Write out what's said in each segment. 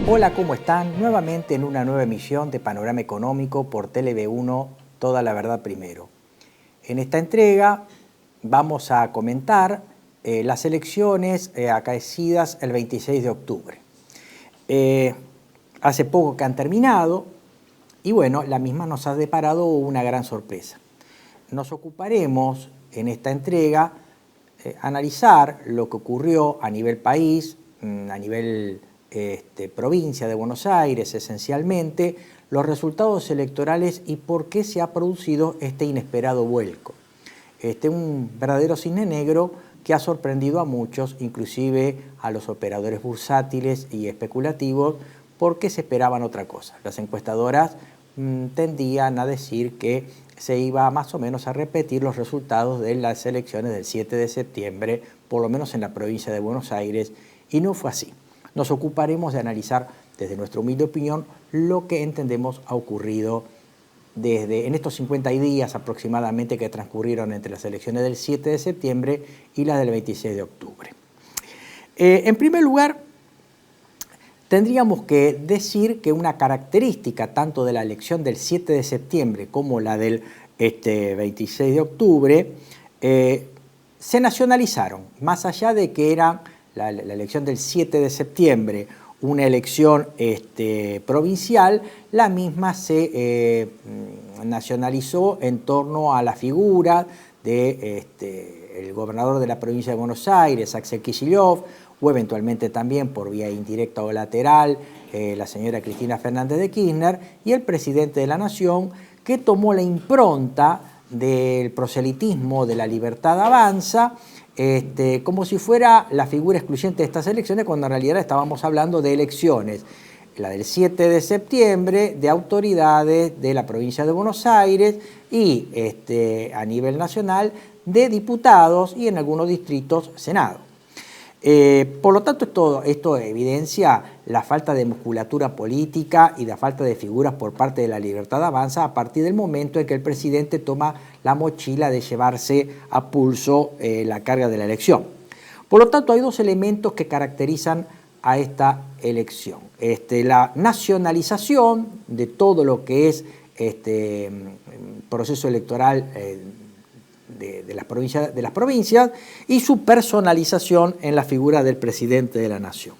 Hola, ¿cómo están? Nuevamente en una nueva emisión de Panorama Económico por TLV1, Toda la Verdad Primero. En esta entrega vamos a comentar las elecciones acaecidas el 26 de octubre. Hace poco que han terminado y bueno, la misma nos ha deparado una gran sorpresa. Nos ocuparemos en esta entrega analizar lo que ocurrió a nivel país, a nivel provincia de Buenos Aires esencialmente, los resultados electorales y por qué se ha producido este inesperado vuelco. Un verdadero cisne negro que ha sorprendido a muchos, inclusive a los operadores bursátiles y especulativos, porque se esperaban otra cosa. Las encuestadoras tendían a decir que se iba más o menos a repetir los resultados de las elecciones del 7 de septiembre, por lo menos en la provincia de Buenos Aires, y no fue así. Nos ocuparemos de analizar, desde nuestra humilde opinión, lo que entendemos ha ocurrido en estos 50 días aproximadamente que transcurrieron entre las elecciones del 7 de septiembre y las del 26 de octubre. En primer lugar, tendríamos que decir que una característica tanto de la elección del 7 de septiembre como la del 26 de octubre se nacionalizaron, más allá de que era la elección del 7 de septiembre una elección provincial, la misma se nacionalizó en torno a la figura de el gobernador de la provincia de Buenos Aires, Axel Kicillof, o eventualmente también por vía indirecta o lateral, la señora Cristina Fernández de Kirchner, y el presidente de la Nación, que tomó la impronta del proselitismo de La Libertad Avanza, como si fuera la figura excluyente de estas elecciones, cuando en realidad estábamos hablando de elecciones, la del 7 de septiembre, de autoridades de la provincia de Buenos Aires y a nivel nacional de diputados y en algunos distritos Senado. Por lo tanto, esto evidencia la falta de musculatura política y la falta de figuras por parte de La Libertad Avanza a partir del momento en que el presidente toma la mochila de llevarse a pulso la carga de la elección. Por lo tanto, hay dos elementos que caracterizan a esta elección. La nacionalización de todo lo que es proceso electoral de las provincias y su personalización en la figura del presidente de la Nación.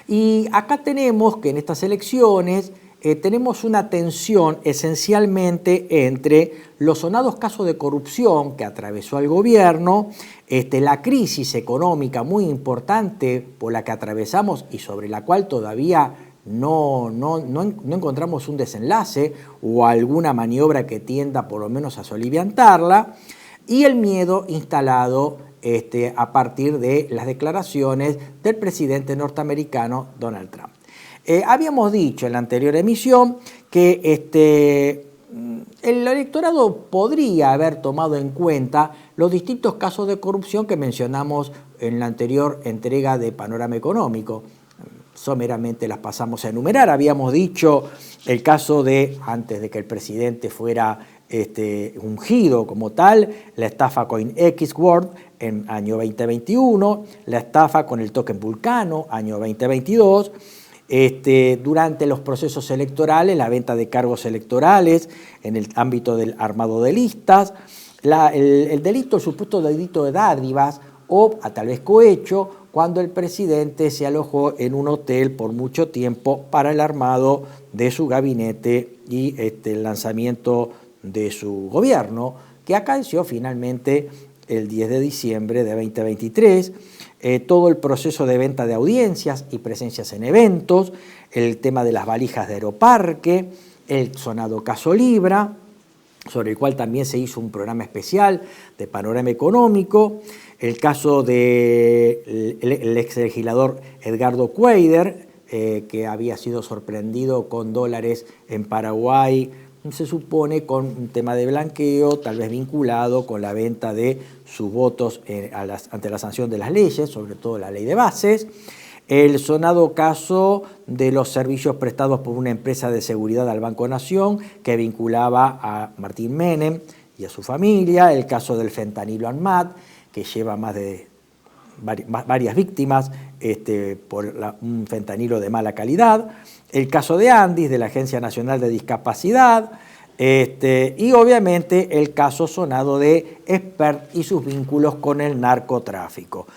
Y acá tenemos que en estas elecciones tenemos una tensión esencialmente entre los sonados casos de corrupción que atravesó el gobierno, la crisis económica muy importante por la que atravesamos y sobre la cual todavía no encontramos un desenlace o alguna maniobra que tienda por lo menos a soliviantarla, y el miedo instalado a partir de las declaraciones del presidente norteamericano Donald Trump. Habíamos dicho en la anterior emisión que el electorado podría haber tomado en cuenta los distintos casos de corrupción que mencionamos en la anterior entrega de Panorama Económico. Someramente las pasamos a enumerar. Habíamos dicho el caso de, antes de que el presidente fuera ungido como tal, la estafa CoinExWorld en año 2021, la estafa con el token Vulcano, año 2022, durante los procesos electorales, la venta de cargos electorales en el ámbito del armado de listas, el delito, el supuesto delito de dádivas o tal vez cohecho, cuando el presidente se alojó en un hotel por mucho tiempo para el armado de su gabinete y el lanzamiento de su gobierno, que acaeció finalmente el 10 de diciembre de 2023, todo el proceso de venta de audiencias y presencias en eventos, el tema de las valijas de Aeroparque, el sonado caso Libra, sobre el cual también se hizo un programa especial de Panorama Económico, el caso del ex legislador Edgardo Cuéllar, que había sido sorprendido con dólares en Paraguay, se supone con un tema de blanqueo, tal vez vinculado con la venta de sus votos ante la sanción de las leyes, sobre todo la ley de bases. El sonado caso de los servicios prestados por una empresa de seguridad al Banco Nación que vinculaba a Martín Menem y a su familia, el caso del fentanilo ANMAT, que lleva más de varias víctimas por un fentanilo de mala calidad, el caso de Andis, de la Agencia Nacional de Discapacidad, y obviamente el caso sonado de Expert y sus vínculos con el narcotráfico.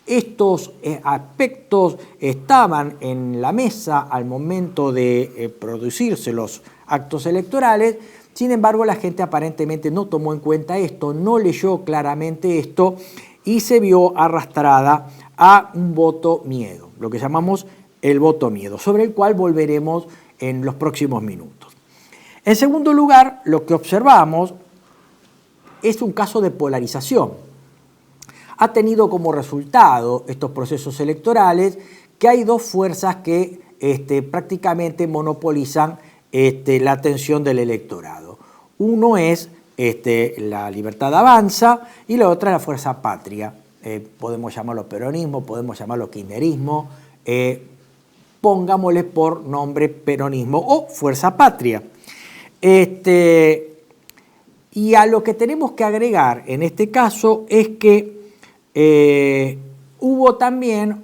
Estos aspectos estaban en la mesa al momento de producirse los actos electorales. Sin embargo, la gente aparentemente no tomó en cuenta esto, no leyó claramente esto y se vio arrastrada a un voto miedo, lo que llamamos el voto miedo, sobre el cual volveremos en los próximos minutos. En segundo lugar, lo que observamos es un caso de polarización. Ha tenido como resultado estos procesos electorales que hay dos fuerzas que prácticamente monopolizan la atención del electorado. Uno es la Libertad Avanza y la otra es la Fuerza Patria. Podemos llamarlo peronismo, podemos llamarlo kirchnerismo, pongámosle por nombre peronismo o Fuerza Patria. Y a lo que tenemos que agregar en este caso es que hubo también,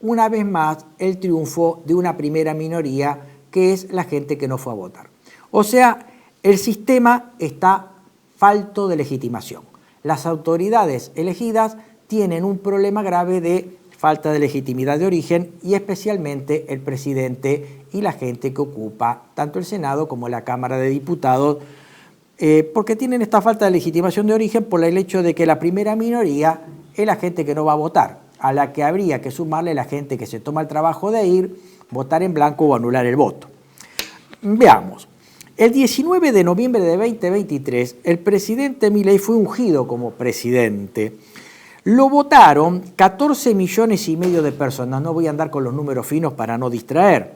una vez más, el triunfo de una primera minoría, que es la gente que no fue a votar. O sea, el sistema está falto de legitimación. Las autoridades elegidas tienen un problema grave de falta de legitimidad de origen y especialmente el presidente y la gente que ocupa tanto el Senado como la Cámara de Diputados, porque tienen esta falta de legitimación de origen por el hecho de que la primera minoría es la gente que no va a votar, a la que habría que sumarle la gente que se toma el trabajo de ir, votar en blanco o anular el voto. Veamos. El 19 de noviembre de 2023, el presidente Milei fue ungido como presidente. Lo votaron 14,5 millones de personas. No voy a andar con los números finos para no distraer.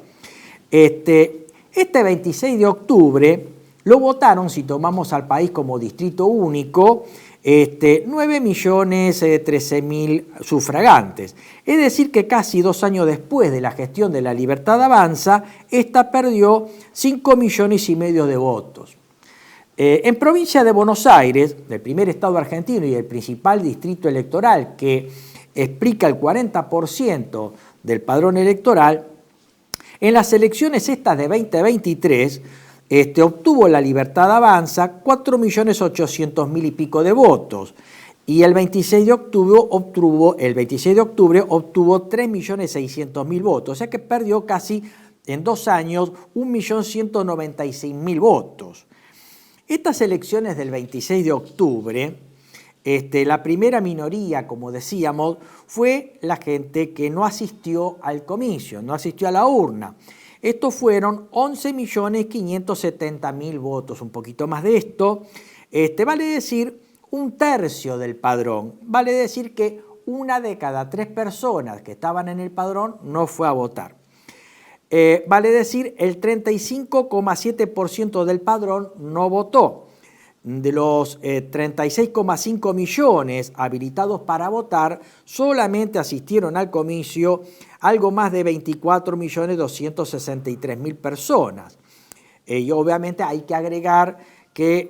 Este 26 de octubre lo votaron, si tomamos al país como distrito único, 9.013.000 sufragantes. Es decir, que casi 2 años después de la gestión de la Libertad Avanza, esta perdió 5,5 millones de votos. En provincia de Buenos Aires, el primer estado argentino y el principal distrito electoral que explica el 40% del padrón electoral, en las elecciones estas de 2023, obtuvo la Libertad Avanza 4.800.000 y pico de votos y el 26 de octubre obtuvo 3.600.000 votos, o sea que perdió casi en 2 años 1.196.000 votos. Estas elecciones del 26 de octubre, la primera minoría, como decíamos, fue la gente que no asistió al comicio, no asistió a la urna. Estos fueron 11.570.000 votos, un poquito más de esto. Vale decir un tercio del padrón. Vale decir que 1 de cada 3 personas que estaban en el padrón no fue a votar. Vale decir el 35,7% del padrón no votó. De los 36,5 millones habilitados para votar, solamente asistieron al comicio algo más de 24.263.000 personas. Y obviamente hay que agregar que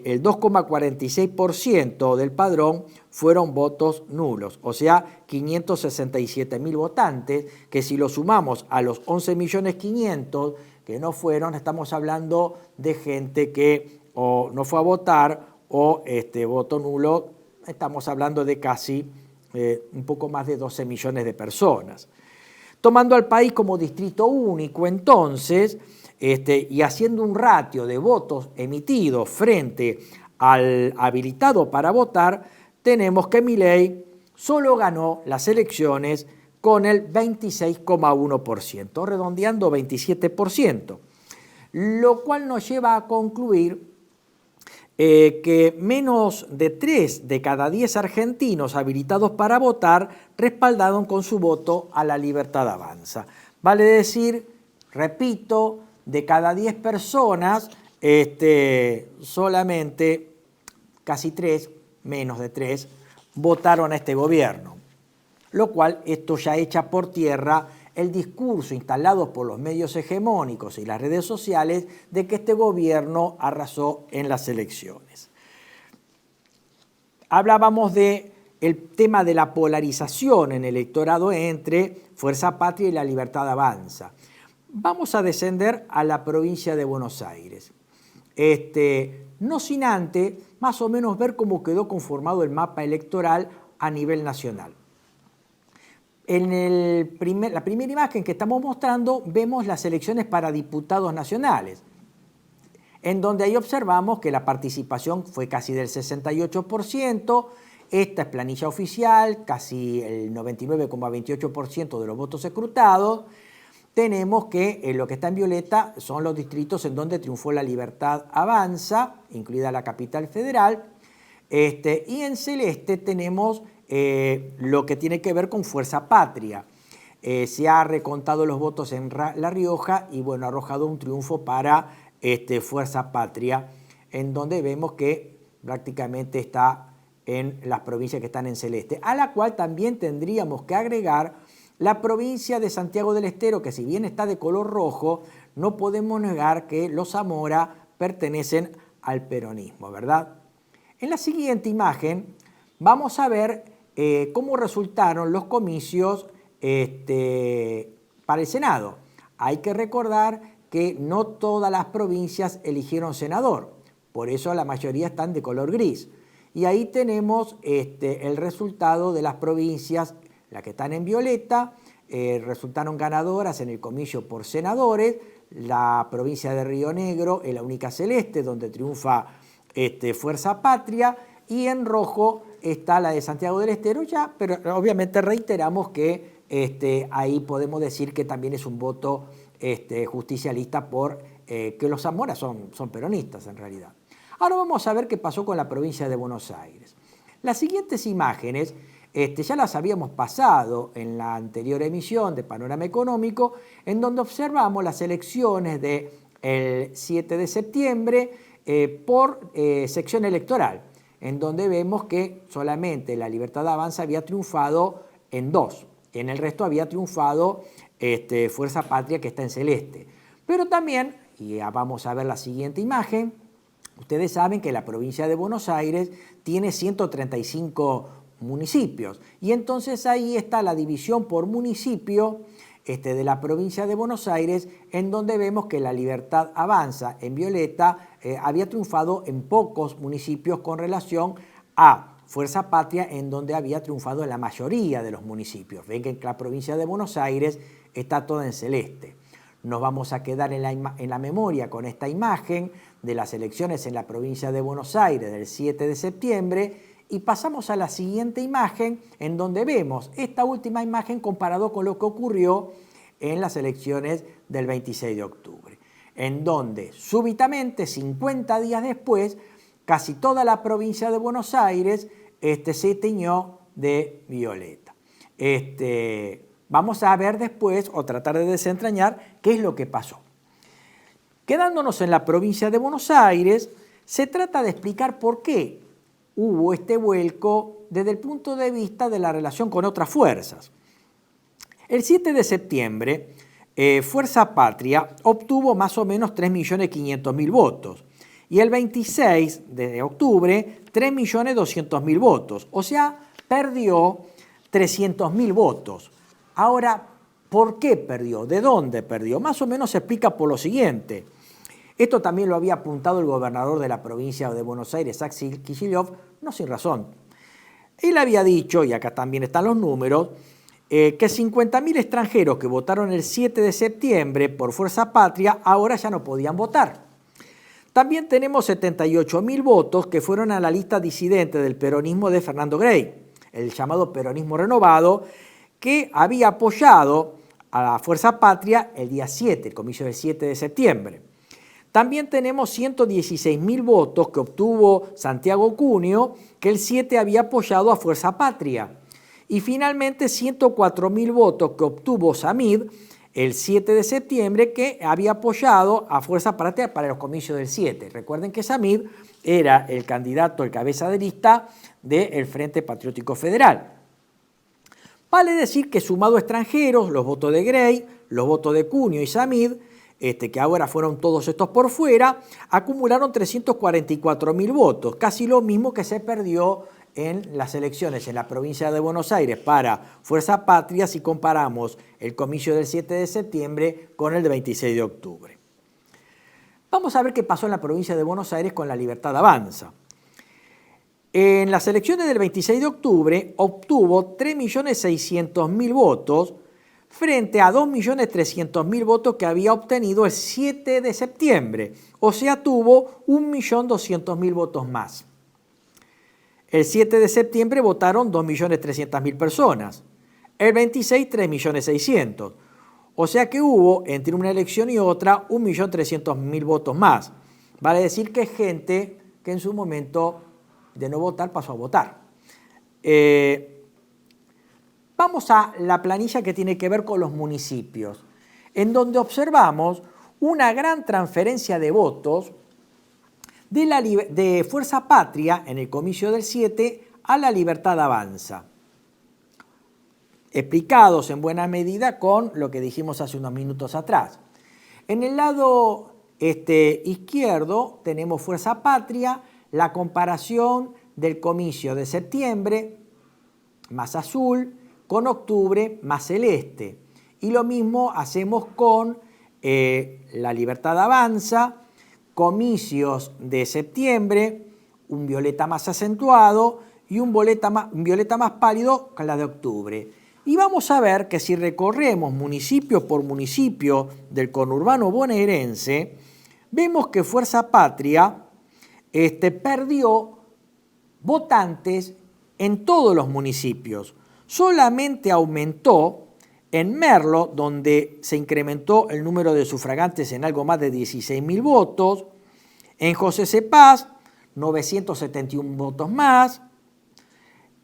el 2,46% del padrón fueron votos nulos, o sea, 567.000 votantes, que si lo sumamos a los 11.500.000 que no fueron, estamos hablando de gente que o no fue a votar o voto nulo, estamos hablando de casi un poco más de 12 millones de personas. Tomando al país como distrito único, entonces, y haciendo un ratio de votos emitidos frente al habilitado para votar, tenemos que Milei solo ganó las elecciones con el 26,1%, redondeando 27%, lo cual nos lleva a concluir que menos de 3 de cada 10 argentinos habilitados para votar respaldaron con su voto a la Libertad Avanza. Vale decir, repito, de cada 10 personas, solamente casi 3, menos de 3, votaron a este gobierno. Lo cual esto ya echa por tierra el discurso instalado por los medios hegemónicos y las redes sociales de que este gobierno arrasó en las elecciones. Hablábamos de el tema de la polarización en el electorado entre Fuerza Patria y La Libertad Avanza. Vamos a descender a la provincia de Buenos Aires. No sin antes, más o menos ver cómo quedó conformado el mapa electoral a nivel nacional. En la primera imagen que estamos mostrando vemos las elecciones para diputados nacionales, en donde ahí observamos que la participación fue casi del 68%, esta es planilla oficial, casi el 99,28% de los votos escrutados. Tenemos que lo que está en violeta son los distritos en donde triunfó La Libertad Avanza, incluida la capital federal, y en celeste tenemos lo que tiene que ver con Fuerza Patria. Se ha recontado los votos en La Rioja y bueno, ha arrojado un triunfo para Fuerza Patria, en donde vemos que prácticamente está en las provincias que están en celeste, a la cual también tendríamos que agregar la provincia de Santiago del Estero, que si bien está de color rojo, no podemos negar que los Zamora pertenecen al peronismo, ¿verdad? En la siguiente imagen vamos a ver cómo resultaron los comicios para el Senado. Hay que recordar que no todas las provincias eligieron senador, por eso la mayoría están de color gris. Y ahí tenemos el resultado de las provincias, las que están en violeta, resultaron ganadoras en el comicio por senadores. La provincia de Río Negro es la única celeste, donde triunfa Fuerza Patria, y en rojo está la de Santiago del Estero, ya, pero obviamente reiteramos que ahí podemos decir que también es un voto justicialista por que los Zamora son peronistas en realidad. Ahora vamos a ver qué pasó con la provincia de Buenos Aires. Las siguientes imágenes ya las habíamos pasado en la anterior emisión de Panorama Económico, en donde observamos las elecciones del 7 de septiembre por sección electoral, en donde vemos que solamente La Libertad Avanza había triunfado en 2, en el resto había triunfado Fuerza Patria, que está en celeste. Pero también, y ya vamos a ver la siguiente imagen, ustedes saben que la provincia de Buenos Aires tiene 135 municipios y entonces ahí está la división por municipio de la provincia de Buenos Aires, en donde vemos que La Libertad Avanza en violeta había triunfado en pocos municipios con relación a Fuerza Patria, en donde había triunfado en la mayoría de los municipios. Ven que la provincia de Buenos Aires está toda en celeste. Nos vamos a quedar en la memoria con esta imagen de las elecciones en la provincia de Buenos Aires del 7 de septiembre y pasamos a la siguiente imagen, en donde vemos esta última imagen comparado con lo que ocurrió en las elecciones del 26 de octubre, en donde súbitamente, 50 días después, casi toda la provincia de Buenos Aires se tiñó de violeta. Vamos a ver después, o tratar de desentrañar, qué es lo que pasó. Quedándonos en la provincia de Buenos Aires, se trata de explicar por qué hubo este vuelco desde el punto de vista de la relación con otras fuerzas. El 7 de septiembre, Fuerza Patria obtuvo más o menos 3.500.000 votos y el 26 de octubre 3.200.000 votos, o sea, perdió 300.000 votos. Ahora, ¿por qué perdió? ¿De dónde perdió? Más o menos se explica por lo siguiente. Esto también lo había apuntado el gobernador de la provincia de Buenos Aires, Axel Kicillof, no sin razón. Él había dicho, y acá también están los números, que 50.000 extranjeros que votaron el 7 de septiembre por Fuerza Patria ahora ya no podían votar. También tenemos 78.000 votos que fueron a la lista disidente del peronismo de Fernando Grey, el llamado peronismo renovado, que había apoyado a la Fuerza Patria el día 7, el comicio del 7 de septiembre. También tenemos 116.000 votos que obtuvo Santiago Cunio, que el 7 había apoyado a Fuerza Patria. Y finalmente 104.000 votos que obtuvo Samid el 7 de septiembre, que había apoyado a Fuerza Patria para los comicios del 7. Recuerden que Samid era el candidato, el cabeza de lista del Frente Patriótico Federal. Vale decir que sumado a extranjeros, los votos de Grey, los votos de Cunio y Samid, que ahora fueron todos estos por fuera, acumularon 344.000 votos, casi lo mismo que se perdió en las elecciones en la provincia de Buenos Aires para Fuerza Patria si comparamos el comicio del 7 de septiembre con el del 26 de octubre. Vamos a ver qué pasó en la provincia de Buenos Aires con La Libertad Avanza. En las elecciones del 26 de octubre obtuvo 3.600.000 votos frente a 2.300.000 votos que había obtenido el 7 de septiembre, o sea, tuvo 1.200.000 votos más. El 7 de septiembre votaron 2.300.000 personas, el 26 3.600.000, o sea que hubo entre una elección y otra 1.300.000 votos más. Vale decir que es gente que en su momento de no votar pasó a votar. Vamos a la planilla que tiene que ver con los municipios, en donde observamos una gran transferencia de votos de Fuerza Patria en el comicio del 7 a La Libertad Avanza, explicados en buena medida con lo que dijimos hace unos minutos atrás. En el lado izquierdo tenemos Fuerza Patria, la comparación del comicio de septiembre, más azul, con octubre, más celeste. Y lo mismo hacemos con La Libertad Avanza, comicios de septiembre, un violeta más acentuado y un violeta más pálido con la de octubre. Y vamos a ver que si recorremos municipio por municipio del conurbano bonaerense, vemos que Fuerza Patria perdió votantes en todos los municipios. Solamente aumentó en Merlo, donde se incrementó el número de sufragantes en algo más de 16.000 votos. En José Cepaz, 971 votos más.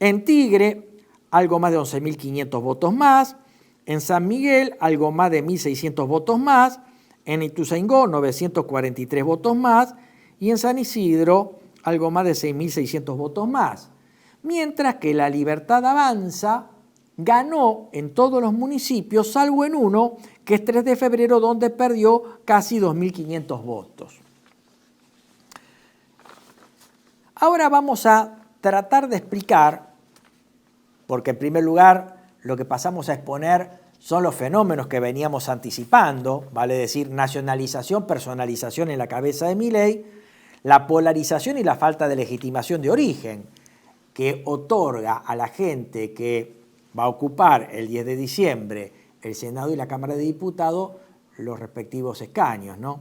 En Tigre, algo más de 11.500 votos más. En San Miguel, algo más de 1.600 votos más. En Ituzaingó, 943 votos más. Y en San Isidro, algo más de 6.600 votos más. Mientras que La Libertad Avanza ganó en todos los municipios, salvo en uno, que es 3 de febrero, donde perdió casi 2.500 votos. Ahora vamos a tratar de explicar, porque en primer lugar lo que pasamos a exponer son los fenómenos que veníamos anticipando, vale decir, nacionalización, personalización en la cabeza de Milei, la polarización y la falta de legitimación de origen, que otorga a la gente que va a ocupar el 10 de diciembre el Senado y la Cámara de Diputados los respectivos escaños, ¿no?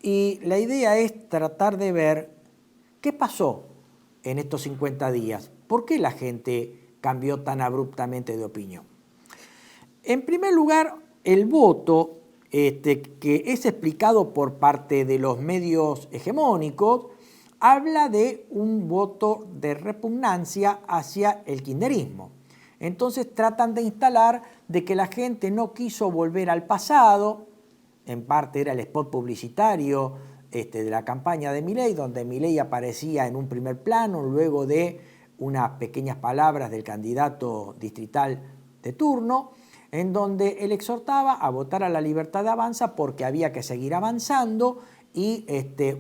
Y la idea es tratar de ver qué pasó en estos 50 días, por qué la gente cambió tan abruptamente de opinión. En primer lugar, el voto que es explicado por parte de los medios hegemónicos habla de un voto de repugnancia hacia el kirchnerismo. Entonces tratan de instalar de que la gente no quiso volver al pasado, en parte era el spot publicitario de la campaña de Milei, donde Milei aparecía en un primer plano, luego de unas pequeñas palabras del candidato distrital de turno, en donde él exhortaba a votar a La Libertad Avanza porque había que seguir avanzando y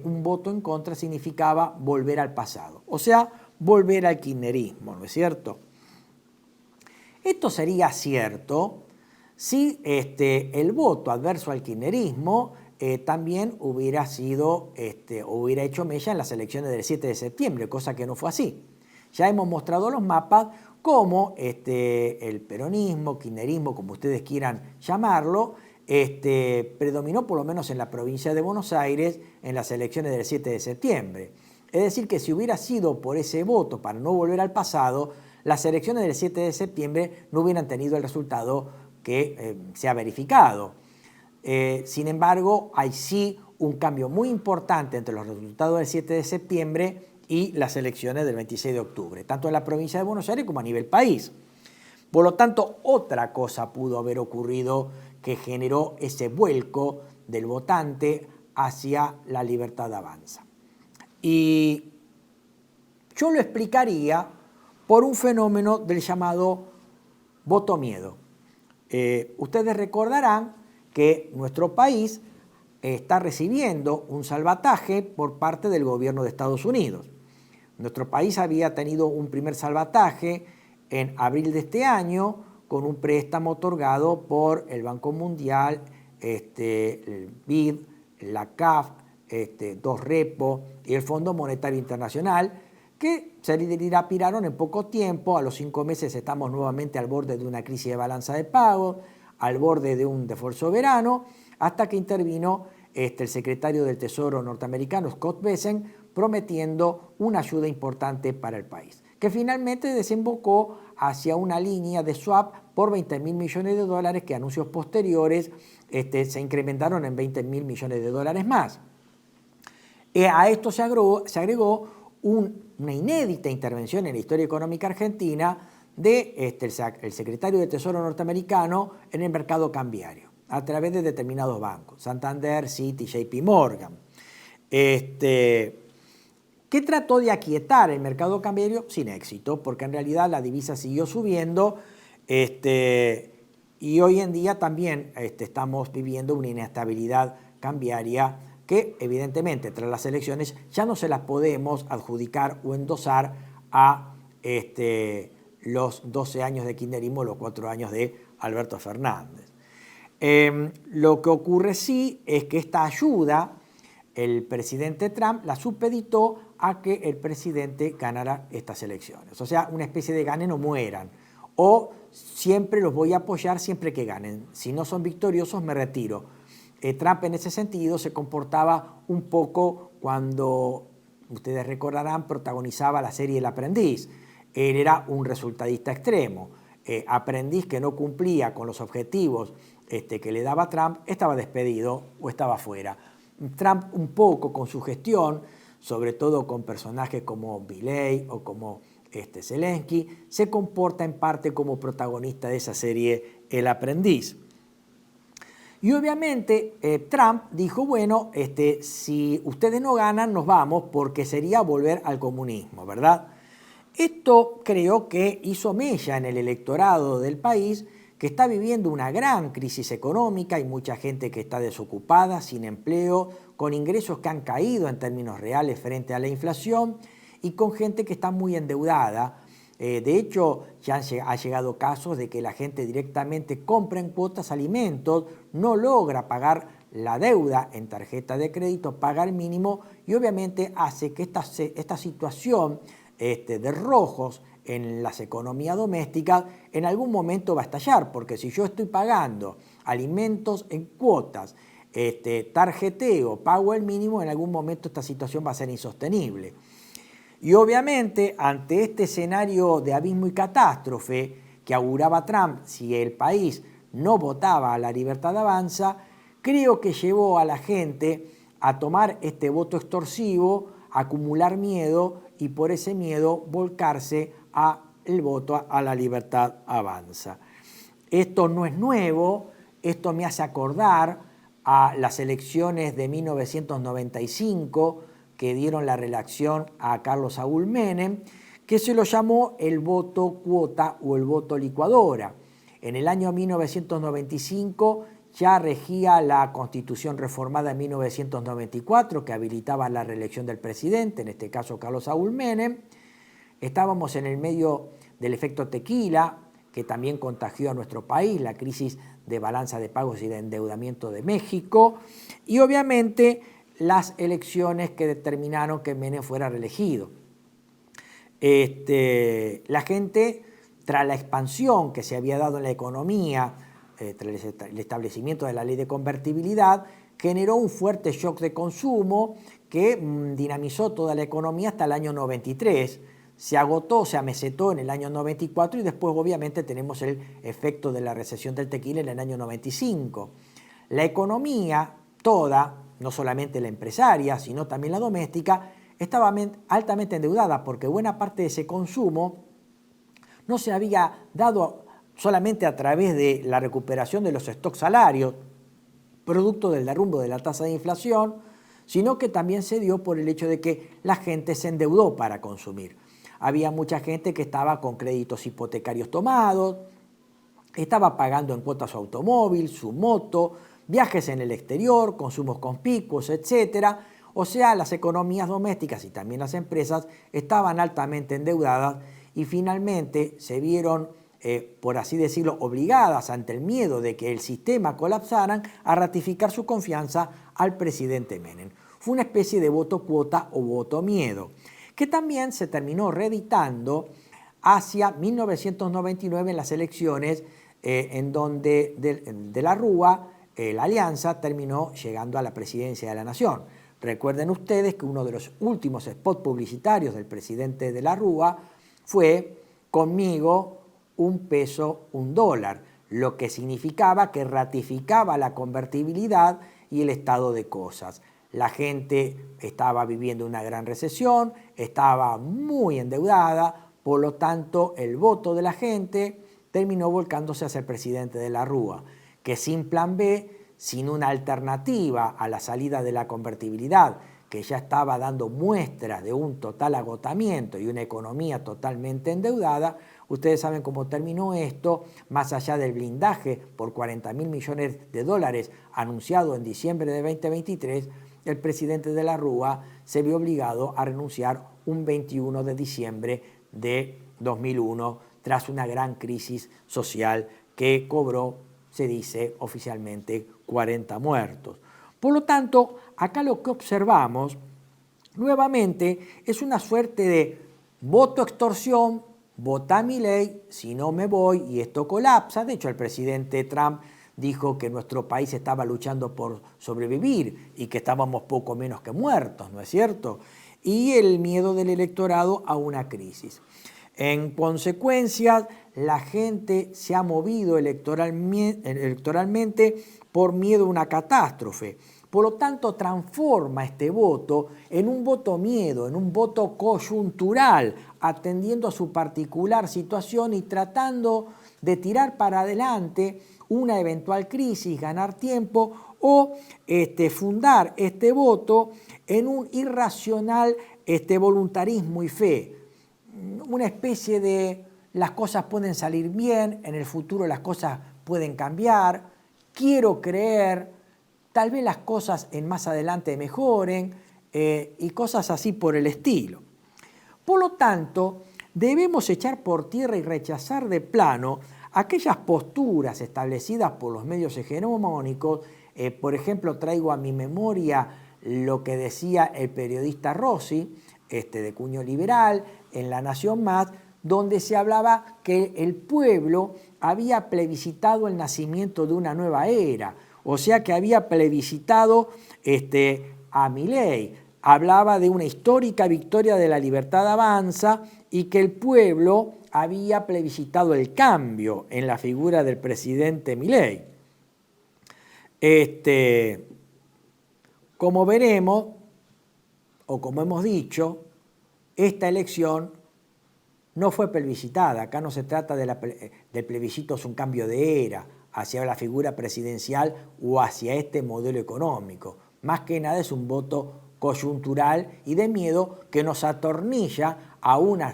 un voto en contra significaba volver al pasado, o sea, volver al kirchnerismo, ¿no es cierto? Esto sería cierto si el voto adverso al kirchnerismo también hubiera hecho mella en las elecciones del 7 de septiembre, cosa que no fue así. Ya hemos mostrado los mapas cómo el peronismo, kirchnerismo, como ustedes quieran llamarlo, predominó por lo menos en la provincia de Buenos Aires en las elecciones del 7 de septiembre. Es decir, que si hubiera sido por ese voto para no volver al pasado, las elecciones del 7 de septiembre no hubieran tenido el resultado que se ha verificado. Sin embargo, hay sí un cambio muy importante entre los resultados del 7 de septiembre y las elecciones del 26 de octubre, tanto en la provincia de Buenos Aires como a nivel país. Por lo tanto, otra cosa pudo haber ocurrido que generó ese vuelco del votante hacia La Libertad Avanza. Y yo lo explicaría por un fenómeno del llamado voto miedo. Ustedes recordarán que nuestro país está recibiendo un salvataje por parte del gobierno de Estados Unidos. Nuestro país había tenido un primer salvataje en abril de este año con un préstamo otorgado por el Banco Mundial, el BID, la CAF, dos repos y el Fondo Monetario Internacional, que se dilapiraron en poco tiempo. A los 5 meses estamos nuevamente al borde de una crisis de balanza de pagos, al borde de un default soberano, hasta que intervino el secretario del Tesoro norteamericano, Scott Bessent, prometiendo una ayuda importante para el país, que finalmente desembocó hacia una línea de swap por 20.000 millones de dólares que anuncios posteriores se incrementaron en 20.000 millones de dólares más. A esto se agregó una inédita intervención en la historia económica argentina del secretario de Tesoro norteamericano en el mercado cambiario, a través de determinados bancos, Santander, Citi, JP Morgan, que trató de aquietar el mercado cambiario sin éxito, porque en realidad la divisa siguió subiendo, y hoy en día también estamos viviendo una inestabilidad cambiaria que evidentemente tras las elecciones ya no se las podemos adjudicar o endosar a los 12 años de kirchnerismo, los 4 años de Alberto Fernández. Lo que ocurre sí es que esta ayuda, el presidente Trump la supeditó a que el presidente ganara estas elecciones. O sea, una especie de ganen o mueran. O siempre los voy a apoyar siempre que ganen. Si no son victoriosos, me retiro. Trump en ese sentido se comportaba un poco cuando, ustedes recordarán, protagonizaba la serie El Aprendiz. Él era un resultadista extremo. Aprendiz que no cumplía con los objetivos que le daba Trump, estaba despedido o estaba fuera. Trump un poco con su gestión, sobre todo con personajes como Milley o como Zelensky, se comporta en parte como protagonista de esa serie El Aprendiz. Y obviamente Trump dijo, bueno, si ustedes no ganan, nos vamos, porque sería volver al comunismo, ¿verdad? Esto creo que hizo mella en el electorado del país, que está viviendo una gran crisis económica. Hay mucha gente que está desocupada, sin empleo, con ingresos que han caído en términos reales frente a la inflación y con gente que está muy endeudada. De hecho, ya ha llegado casos de que la gente directamente compra en cuotas alimentos, no logra pagar la deuda en tarjeta de crédito, paga el mínimo y obviamente hace que esta situación de rojos en las economías domésticas en algún momento va a estallar, porque si yo estoy pagando alimentos en cuotas, tarjeteo, pago el mínimo, en algún momento esta situación va a ser insostenible. Y obviamente ante este escenario de abismo y catástrofe que auguraba Trump si el país no votaba a La Libertad Avanza, creo que llevó a la gente a tomar este voto extorsivo, a acumular miedo y por ese miedo volcarse al voto a La Libertad Avanza. Esto no es nuevo, esto me hace acordar a las elecciones de 1995 que dieron la reelección a Carlos Saúl Menem, que se lo llamó el voto cuota o el voto licuadora. En el año 1995 ya regía la Constitución reformada en 1994 que habilitaba la reelección del presidente, en este caso Carlos Saúl Menem. Estábamos en el medio del efecto tequila, que también contagió a nuestro país, la crisis de balanza de pagos y de endeudamiento de México, y obviamente las elecciones que determinaron que Menem fuera reelegido. La gente, tras la expansión que se había dado en la economía, tras el establecimiento de la ley de convertibilidad, generó un fuerte shock de consumo que dinamizó toda la economía hasta el año 93. Se agotó, se amesetó en el año 94 y después obviamente tenemos el efecto de la recesión del tequila en el año 95. La economía toda, no solamente la empresaria, sino también la doméstica, estaba altamente endeudada porque buena parte de ese consumo no se había dado solamente a través de la recuperación de los stocks salarios, producto del derrumbe de la tasa de inflación, sino que también se dio por el hecho de que la gente se endeudó para consumir. Había mucha gente que estaba con créditos hipotecarios tomados, estaba pagando en cuotas su automóvil, su moto, viajes en el exterior, consumos conspicuos, etc. O sea, las economías domésticas y también las empresas estaban altamente endeudadas y finalmente se vieron, por así decirlo, obligadas ante el miedo de que el sistema colapsara a ratificar su confianza al presidente Menem. Fue una especie de voto cuota o voto miedo, que también se terminó reeditando hacia 1999 en las elecciones en donde de la Rúa, la alianza terminó llegando a la presidencia de la Nación. Recuerden ustedes que uno de los últimos spots publicitarios del presidente de la Rúa fue "Conmigo, un peso, un dólar", lo que significaba que ratificaba la convertibilidad y el estado de cosas. La gente estaba viviendo una gran recesión, estaba muy endeudada, por lo tanto el voto de la gente terminó volcándose hacia el presidente de la Rúa, que sin plan B, sin una alternativa a la salida de la convertibilidad, que ya estaba dando muestras de un total agotamiento y una economía totalmente endeudada, ustedes saben cómo terminó esto, más allá del blindaje por 40.000 millones de dólares anunciado en diciembre de 2023, el presidente de la Rúa se vio obligado a renunciar un 21 de diciembre de 2001 tras una gran crisis social que cobró, se dice oficialmente, 40 muertos. Por lo tanto, acá lo que observamos nuevamente es una suerte de voto extorsión, vota a Milei, si no me voy y esto colapsa. De hecho, el presidente Trump dijo que nuestro país estaba luchando por sobrevivir y que estábamos poco menos que muertos, ¿no es cierto? Y el miedo del electorado a una crisis. En consecuencia, la gente se ha movido electoralmente por miedo a una catástrofe. Por lo tanto, transforma este voto en un voto miedo, en un voto coyuntural, atendiendo a su particular situación y tratando de tirar para adelante una eventual crisis, ganar tiempo o fundar este voto en un irracional voluntarismo y fe. Una especie de las cosas pueden salir bien, en el futuro las cosas pueden cambiar, quiero creer, tal vez las cosas en más adelante mejoren y cosas así por el estilo. Por lo tanto, debemos echar por tierra y rechazar de plano aquellas posturas establecidas por los medios hegemónicos. Por ejemplo, traigo a mi memoria lo que decía el periodista Rossi, de cuño liberal, en La Nación Más, donde se hablaba que el pueblo había plebiscitado el nacimiento de una nueva era, o sea que había plebiscitado a Milei. Hablaba de una histórica victoria de la libertad avanza y que el pueblo había plebiscitado el cambio en la figura del presidente Milei. Como veremos, o como hemos dicho, esta elección no fue plebiscitada. Acá no se trata del plebiscito, es un cambio de era hacia la figura presidencial o hacia este modelo económico. Más que nada es un voto coyuntural y de miedo que nos atornilla a una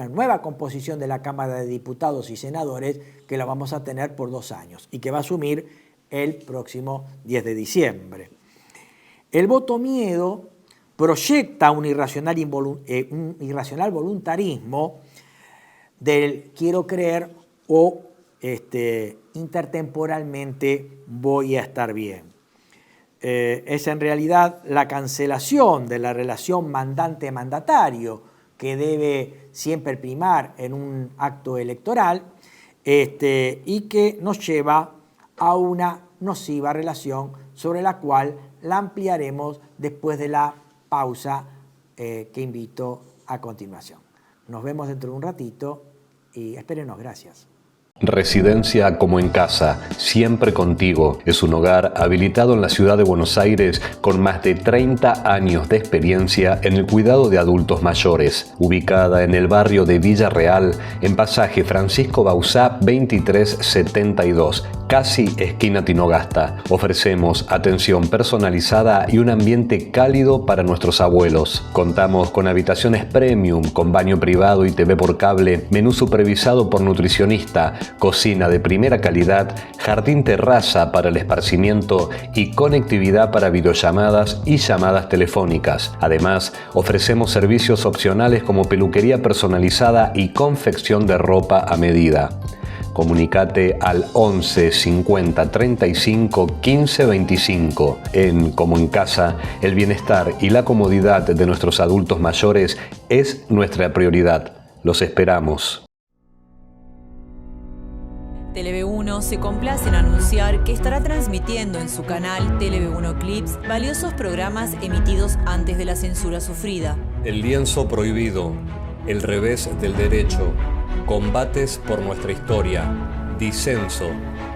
nueva composición de la Cámara de Diputados y Senadores que la vamos a tener por 2 años y que va a asumir el próximo 10 de diciembre. El voto miedo proyecta un irracional voluntarismo del quiero creer o intertemporalmente voy a estar bien. Es en realidad la cancelación de la relación mandante-mandatario que debe siempre primar en un acto electoral y que nos lleva a una nociva relación sobre la cual la ampliaremos después de la pausa que invito a continuación. Nos vemos dentro de un ratito y espérenos. Gracias. Residencia como en casa, siempre contigo. Es un hogar habilitado en la ciudad de Buenos Aires con más de 30 años de experiencia en el cuidado de adultos mayores. Ubicada en el barrio de Villa Real, en pasaje Francisco Bauzá 2372, casi esquina Tinogasta. Ofrecemos atención personalizada y un ambiente cálido para nuestros abuelos. Contamos con habitaciones premium, con baño privado y TV por cable, menú supervisado por nutricionista, cocina de primera calidad, jardín terraza para el esparcimiento y conectividad para videollamadas y llamadas telefónicas. Además, ofrecemos servicios opcionales como peluquería personalizada y confección de ropa a medida. Comunicate al 11 50 35 15 25. En Como en Casa, el bienestar y la comodidad de nuestros adultos mayores es nuestra prioridad. Los esperamos. Tele-V1 se complace en anunciar que estará transmitiendo en su canal Tele-V1 Clips valiosos programas emitidos antes de la censura sufrida. El lienzo prohibido, el revés del derecho, combates por nuestra historia, disenso,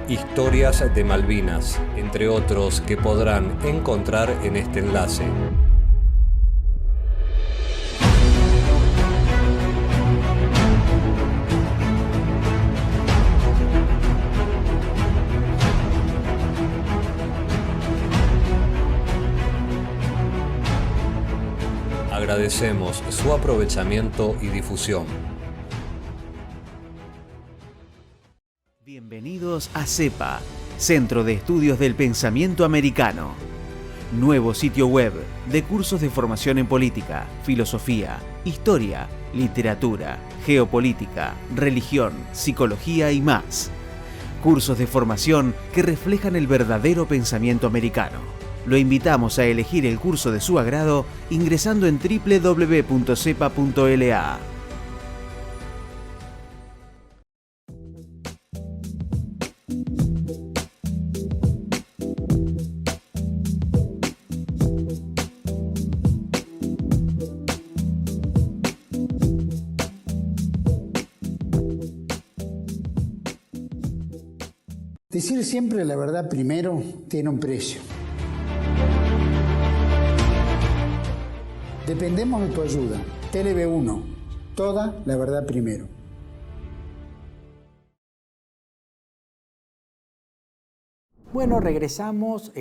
historias de Malvinas, entre otros que podrán encontrar en este enlace. Agradecemos su aprovechamiento y difusión. Bienvenidos a CEPA, Centro de Estudios del Pensamiento Americano. Nuevo sitio web de cursos de formación en política, filosofía, historia, literatura, geopolítica, religión, psicología y más. Cursos de formación que reflejan el verdadero pensamiento americano. Lo invitamos a elegir el curso de su agrado ingresando en www.cepa.la. Decir siempre la verdad primero tiene un precio. Dependemos de tu ayuda. Tele-V1, toda la verdad primero. Bueno, regresamos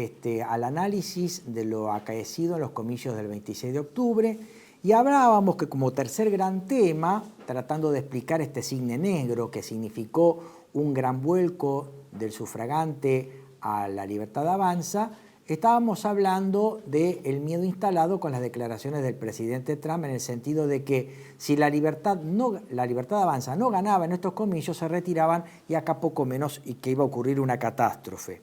al análisis de lo acaecido en los comicios del 26 de octubre y hablábamos que como tercer gran tema, tratando de explicar este cisne negro que significó un gran vuelco del sufragante a la Libertad Avanza, estábamos hablando del miedo instalado con las declaraciones del presidente Trump en el sentido de que si la Libertad Avanza no ganaba en estos comicios, se retiraban y acá poco menos y que iba a ocurrir una catástrofe.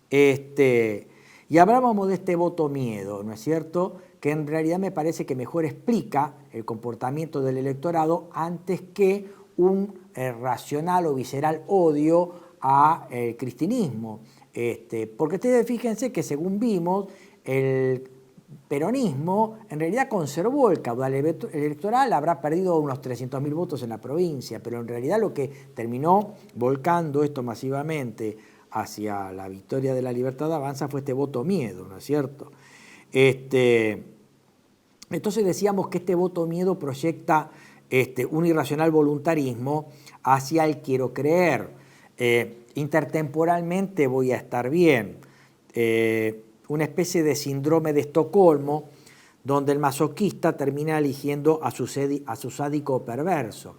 Y hablábamos de este voto miedo, ¿no es cierto?, que en realidad me parece que mejor explica el comportamiento del electorado antes que un racional o visceral odio al cristianismo. Porque ustedes fíjense que según vimos, el peronismo en realidad conservó el caudal electoral, habrá perdido unos 300.000 votos en la provincia, pero en realidad lo que terminó volcando esto masivamente hacia la victoria de la Libertad Avanza fue este voto miedo, ¿no es cierto? Entonces decíamos que este voto miedo proyecta un irracional voluntarismo hacia el quiero creer. Intertemporalmente voy a estar bien. Una especie de síndrome de Estocolmo donde el masoquista termina eligiendo a su sádico perverso.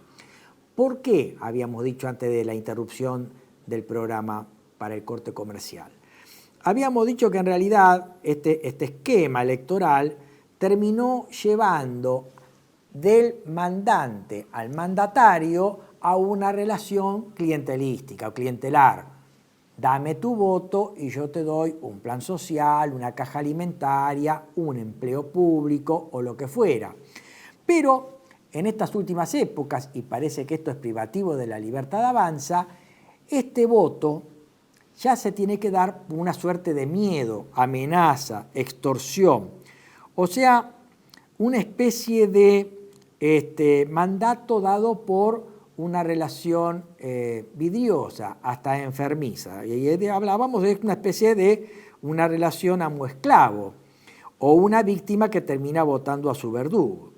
¿Por qué? Habíamos dicho antes de la interrupción del programa para el corte comercial. Habíamos dicho que en realidad este esquema electoral terminó llevando del mandante al mandatario a una relación clientelística o clientelar. Dame tu voto y yo te doy un plan social, una caja alimentaria, un empleo público o lo que fuera. Pero en estas últimas épocas, y parece que esto es privativo de la Libertad Avanza, este voto ya se tiene que dar una suerte de miedo, amenaza, extorsión. O sea, una especie de mandato dado por una relación vidriosa, hasta enfermiza. Y hablábamos de una especie de una relación amo-esclavo, o una víctima que termina votando a su verdugo.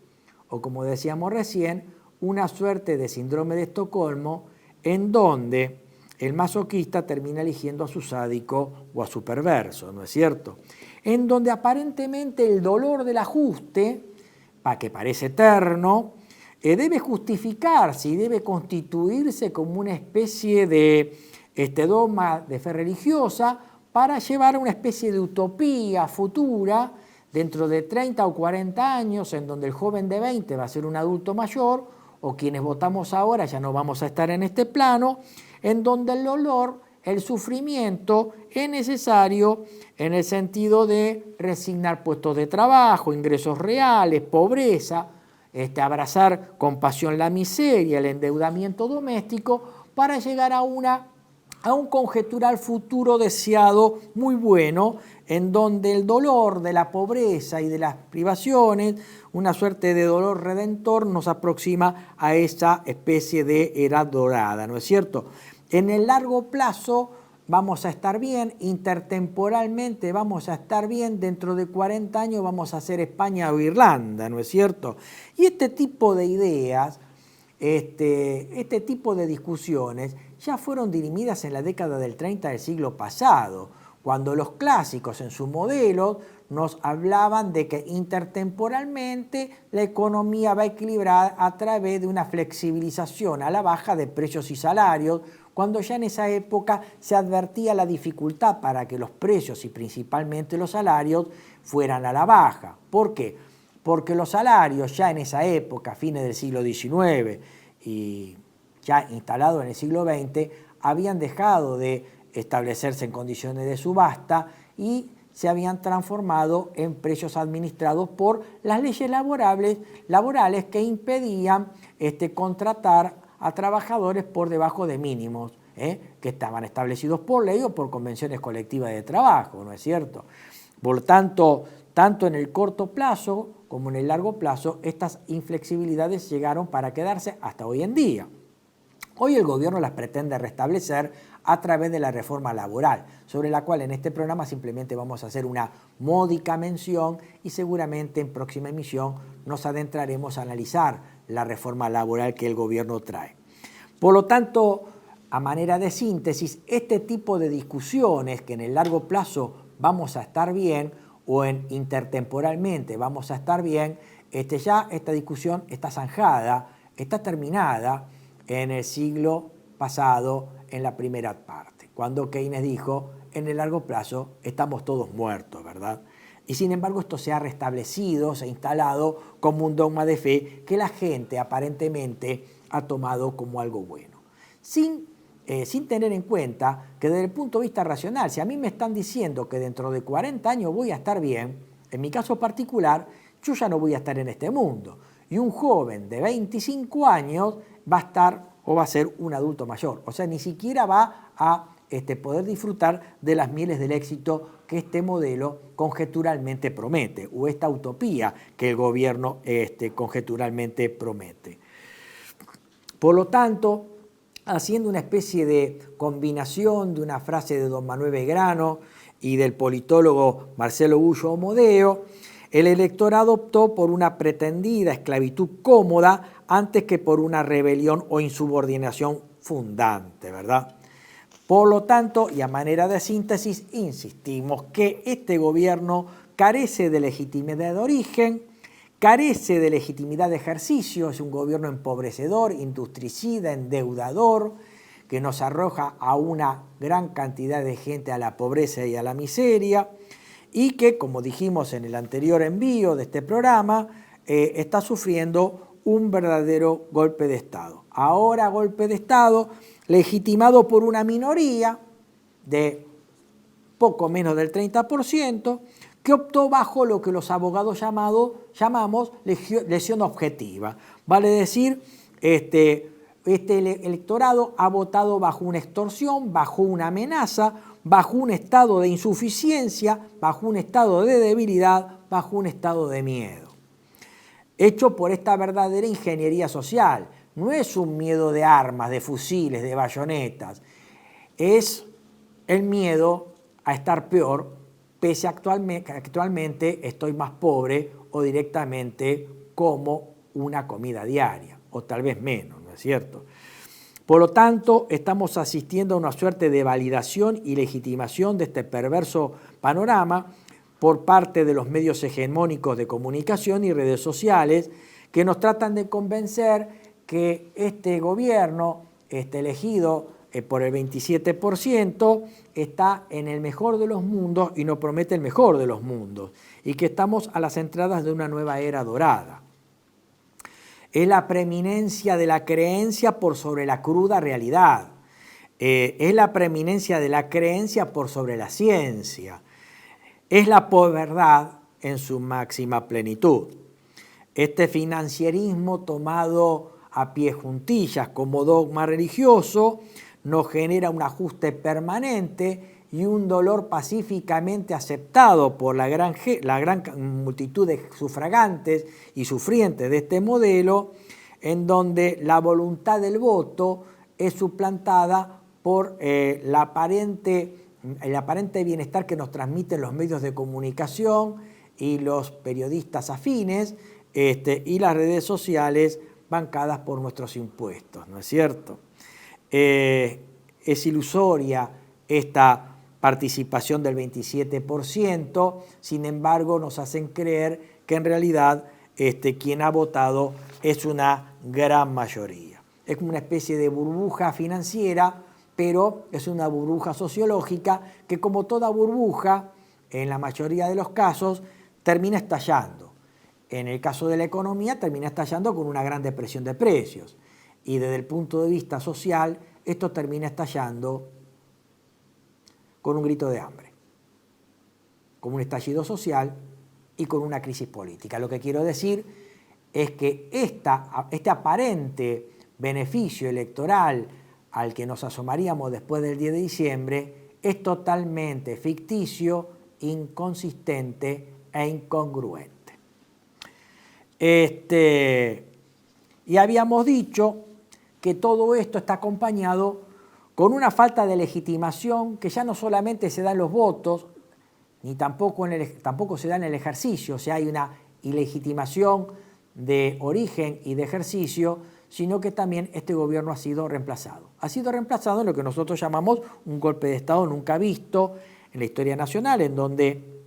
O como decíamos recién, una suerte de síndrome de Estocolmo en donde el masoquista termina eligiendo a su sádico o a su perverso, ¿no es cierto? En donde aparentemente el dolor del ajuste, que parece eterno, debe justificarse y debe constituirse como una especie de dogma de fe religiosa para llevar a una especie de utopía futura dentro de 30 o 40 años, en donde el joven de 20 va a ser un adulto mayor, o quienes votamos ahora ya no vamos a estar en este plano, en donde el dolor, el sufrimiento es necesario en el sentido de resignar puestos de trabajo, ingresos reales, pobreza, abrazar con pasión la miseria, el endeudamiento doméstico, para llegar a un conjetural futuro deseado muy bueno, en donde el dolor de la pobreza y de las privaciones, una suerte de dolor redentor, nos aproxima a esa especie de edad dorada, ¿no es cierto? En el largo plazo vamos a estar bien, intertemporalmente vamos a estar bien, dentro de 40 años vamos a ser España o Irlanda, ¿no es cierto? Y este tipo de ideas, este tipo de discusiones ya fueron dirimidas en la década del 30 del siglo pasado, cuando los clásicos en su modelo nos hablaban de que intertemporalmente la economía va a equilibrar a través de una flexibilización a la baja de precios y salarios, cuando ya en esa época se advertía la dificultad para que los precios y principalmente los salarios fueran a la baja. ¿Por qué? Porque los salarios ya en esa época, fines del siglo XIX y ya instalados en el siglo XX, habían dejado de establecerse en condiciones de subasta y se habían transformado en precios administrados por las leyes laborales que impedían contratar a trabajadores por debajo de mínimos que estaban establecidos por ley o por convenciones colectivas de trabajo, ¿no es cierto? Por lo tanto, tanto en el corto plazo como en el largo plazo, estas inflexibilidades llegaron para quedarse hasta hoy en día. Hoy el gobierno las pretende restablecer a través de la reforma laboral, sobre la cual en este programa simplemente vamos a hacer una módica mención y seguramente en próxima emisión nos adentraremos a analizar la reforma laboral que el gobierno trae. Por lo tanto, a manera de síntesis, este tipo de discusiones que en el largo plazo vamos a estar bien o en intertemporalmente vamos a estar bien, ya esta discusión está zanjada, está terminada en el siglo pasado, en la primera parte, cuando Keynes dijo, en el largo plazo estamos todos muertos, ¿verdad? Y sin embargo esto se ha restablecido, se ha instalado como un dogma de fe que la gente aparentemente ha tomado como algo bueno. Sin tener en cuenta que desde el punto de vista racional, si a mí me están diciendo que dentro de 40 años voy a estar bien, en mi caso particular, yo ya no voy a estar en este mundo. Y un joven de 25 años va a estar o va a ser un adulto mayor. O sea, ni siquiera va a poder disfrutar de las mieles del éxito que este modelo conjeturalmente promete, o esta utopía que el gobierno conjeturalmente promete. Por lo tanto, haciendo una especie de combinación de una frase de don Manuel Belgrano y del politólogo Marcelo Gullo Omodeo, el electorado optó por una pretendida esclavitud cómoda antes que por una rebelión o insubordinación fundante, ¿verdad? Por lo tanto, y a manera de síntesis, insistimos que este gobierno carece de legitimidad de origen, carece de legitimidad de ejercicio, es un gobierno empobrecedor, industricida, endeudador, que nos arroja a una gran cantidad de gente a la pobreza y a la miseria, y que, como dijimos en el anterior envío de este programa, está sufriendo un verdadero golpe de Estado. Ahora golpe de Estado legitimado por una minoría de poco menos del 30%, que optó bajo lo que los abogados llamamos lesión objetiva. Vale decir, este electorado ha votado bajo una extorsión, bajo una amenaza, bajo un estado de insuficiencia, bajo un estado de debilidad, bajo un estado de miedo. Hecho por esta verdadera ingeniería social. No es un miedo de armas, de fusiles, de bayonetas. Es el miedo a estar peor, pese a que actualmente estoy más pobre o directamente como una comida diaria, o tal vez menos, ¿no es cierto? Por lo tanto, estamos asistiendo a una suerte de validación y legitimación de este perverso panorama por parte de los medios hegemónicos de comunicación y redes sociales que nos tratan de convencer que este gobierno elegido por el 27% está en el mejor de los mundos y nos promete el mejor de los mundos, y que estamos a las entradas de una nueva era dorada. Es la preeminencia de la creencia por sobre la cruda realidad. Es la preeminencia de la creencia por sobre la ciencia. Es la posverdad en su máxima plenitud. Este financierismo tomado a pie juntillas como dogma religioso nos genera un ajuste permanente y un dolor pacíficamente aceptado por la gran multitud de sufragantes y sufrientes de este modelo, en donde la voluntad del voto es suplantada por el aparente bienestar que nos transmiten los medios de comunicación y los periodistas afines, y las redes sociales bancadas por nuestros impuestos, ¿no es cierto? Es ilusoria esta participación del 27%, sin embargo nos hacen creer que en realidad quien ha votado es una gran mayoría. Es como una especie de burbuja financiera, pero es una burbuja sociológica que, como toda burbuja, en la mayoría de los casos, termina estallando. En el caso de la economía, termina estallando con una gran depresión de precios. Y desde el punto de vista social, esto termina estallando con un grito de hambre, con un estallido social y con una crisis política. Lo que quiero decir es que este aparente beneficio electoral al que nos asomaríamos después del 10 de diciembre es totalmente ficticio, inconsistente e incongruente. Y habíamos dicho que todo esto está acompañado con una falta de legitimación que ya no solamente se da en los votos, ni tampoco se da en el ejercicio, o sea, hay una ilegitimación de origen y de ejercicio, sino que también este gobierno ha sido reemplazado. Ha sido reemplazado en lo que nosotros llamamos un golpe de Estado nunca visto en la historia nacional, en donde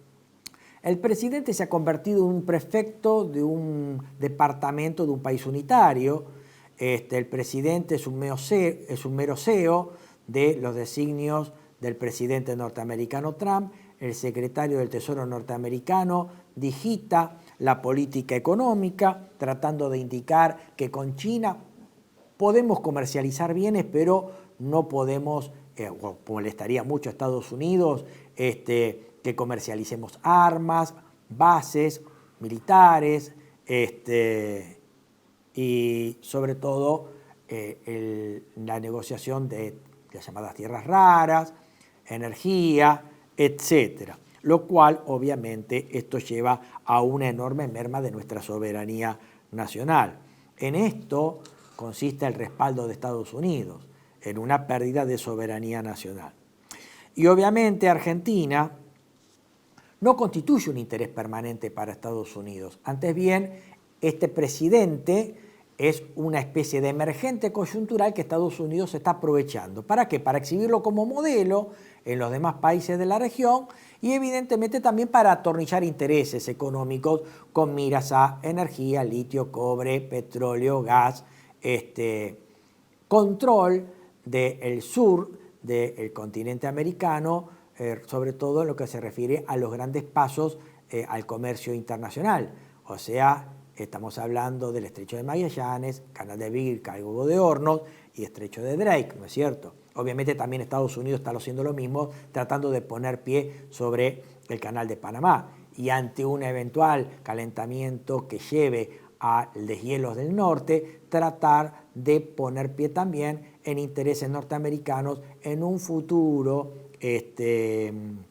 el presidente se ha convertido en un prefecto de un departamento de un país unitario. El presidente es un mero CEO de los designios del presidente norteamericano Trump. El secretario del Tesoro norteamericano digita la política económica, tratando de indicar que con China podemos comercializar bienes, pero no podemos, molestaría mucho a Estados Unidos, que comercialicemos armas, bases militares, y sobre todo la negociación de las llamadas tierras raras, energía, etcétera. Lo cual, obviamente, esto lleva a una enorme merma de nuestra soberanía nacional. En esto consiste el respaldo de Estados Unidos, en una pérdida de soberanía nacional. Y obviamente Argentina no constituye un interés permanente para Estados Unidos. Antes bien, este presidente es una especie de emergente coyuntural que Estados Unidos está aprovechando. ¿Para qué? Para exhibirlo como modelo en los demás países de la región y evidentemente también para atornillar intereses económicos con miras a energía, litio, cobre, petróleo, gas, control del sur del continente americano, sobre todo en lo que se refiere a los grandes pasos al comercio internacional. O sea, estamos hablando del Estrecho de Magallanes, Canal de Beagle, Cabo de Hornos y Estrecho de Drake, ¿no es cierto? Obviamente también Estados Unidos está haciendo lo mismo, tratando de poner pie sobre el Canal de Panamá. Y ante un eventual calentamiento que lleve a deshielos del norte, tratar de poner pie también en intereses norteamericanos en un futuro, en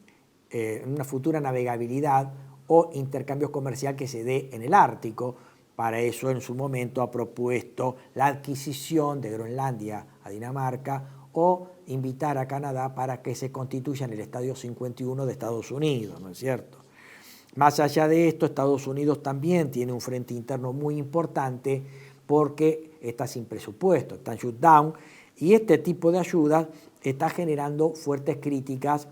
una futura navegabilidad o intercambio comercial que se dé en el Ártico. Para eso en su momento ha propuesto la adquisición de Groenlandia a Dinamarca o invitar a Canadá para que se constituya en el Estadio 51 de Estados Unidos, ¿no es cierto? Más allá de esto, Estados Unidos también tiene un frente interno muy importante porque está sin presupuesto, está en shutdown, y este tipo de ayudas está generando fuertes críticas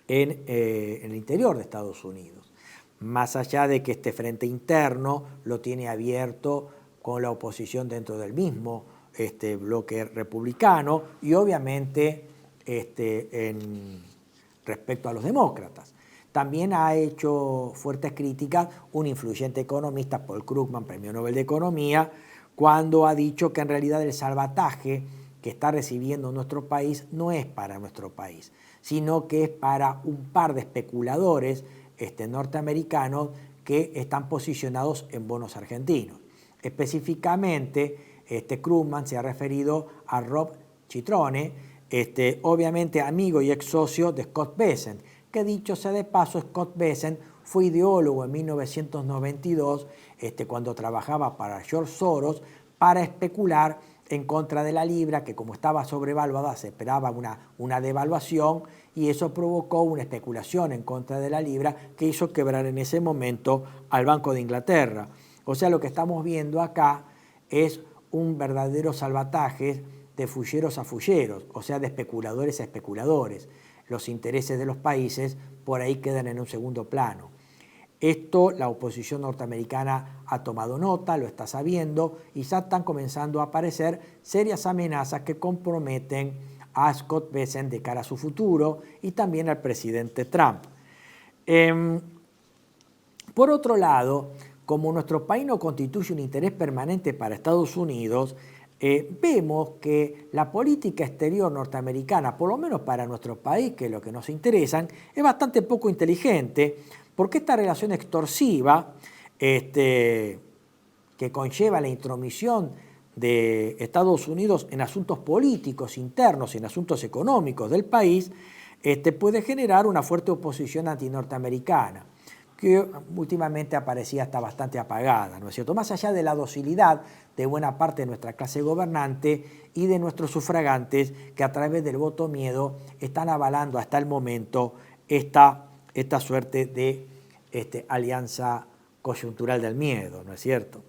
en el interior de Estados Unidos. más allá de que este frente interno lo tiene abierto con la oposición dentro del mismo bloque republicano y obviamente respecto a los demócratas. También ha hecho fuertes críticas un influyente economista, Paul Krugman, Premio Nobel de Economía, cuando ha dicho que en realidad el salvataje que está recibiendo nuestro país no es para nuestro país, sino que es para un par de especuladores norteamericanos que están posicionados en bonos argentinos. Específicamente, Krugman se ha referido a Rob Citrone, obviamente amigo y ex socio de Scott Bessent, que dicho sea de paso, Scott Bessent fue ideólogo en 1992, cuando trabajaba para George Soros, para especular en contra de la libra, que como estaba sobrevaluada se esperaba una devaluación, y eso provocó una especulación en contra de la libra que hizo quebrar en ese momento al Banco de Inglaterra. O sea, lo que estamos viendo acá es un verdadero salvataje de fulleros a fulleros, o sea, de especuladores a especuladores. Los intereses de los países por ahí quedan en un segundo plano. Esto la oposición norteamericana ha tomado nota, lo está sabiendo, y ya están comenzando a aparecer serias amenazas que comprometen a Scott Bessent de cara a su futuro y también al presidente Trump. Por otro lado, como nuestro país no constituye un interés permanente para Estados Unidos, vemos que la política exterior norteamericana, por lo menos para nuestro país, que es lo que nos interesa, es bastante poco inteligente, porque esta relación extorsiva que conlleva la intromisión de Estados Unidos en asuntos políticos internos y en asuntos económicos del país, puede generar una fuerte oposición antinorteamericana, que últimamente aparecía hasta bastante apagada, ¿no es cierto? Más allá de la docilidad de buena parte de nuestra clase gobernante y de nuestros sufragantes que a través del voto miedo están avalando hasta el momento esta suerte de alianza coyuntural del miedo, ¿no es cierto?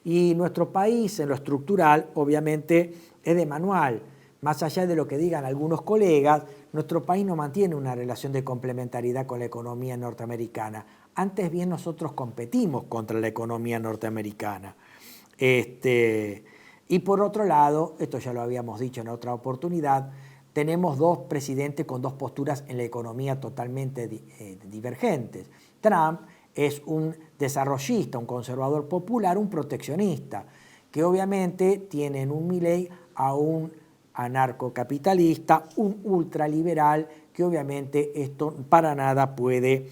Y nuestro país en lo estructural obviamente es de manual. Más allá de lo que digan algunos colegas, nuestro país no mantiene una relación de complementariedad con la economía norteamericana. Antes bien nosotros competimos contra la economía norteamericana. Y por otro lado, esto ya lo habíamos dicho en otra oportunidad, tenemos dos presidentes con dos posturas en la economía totalmente divergentes. Trump es un desarrollista, un conservador popular, un proteccionista, que obviamente tiene en un Milei a un anarcocapitalista, un ultraliberal, que obviamente esto para nada puede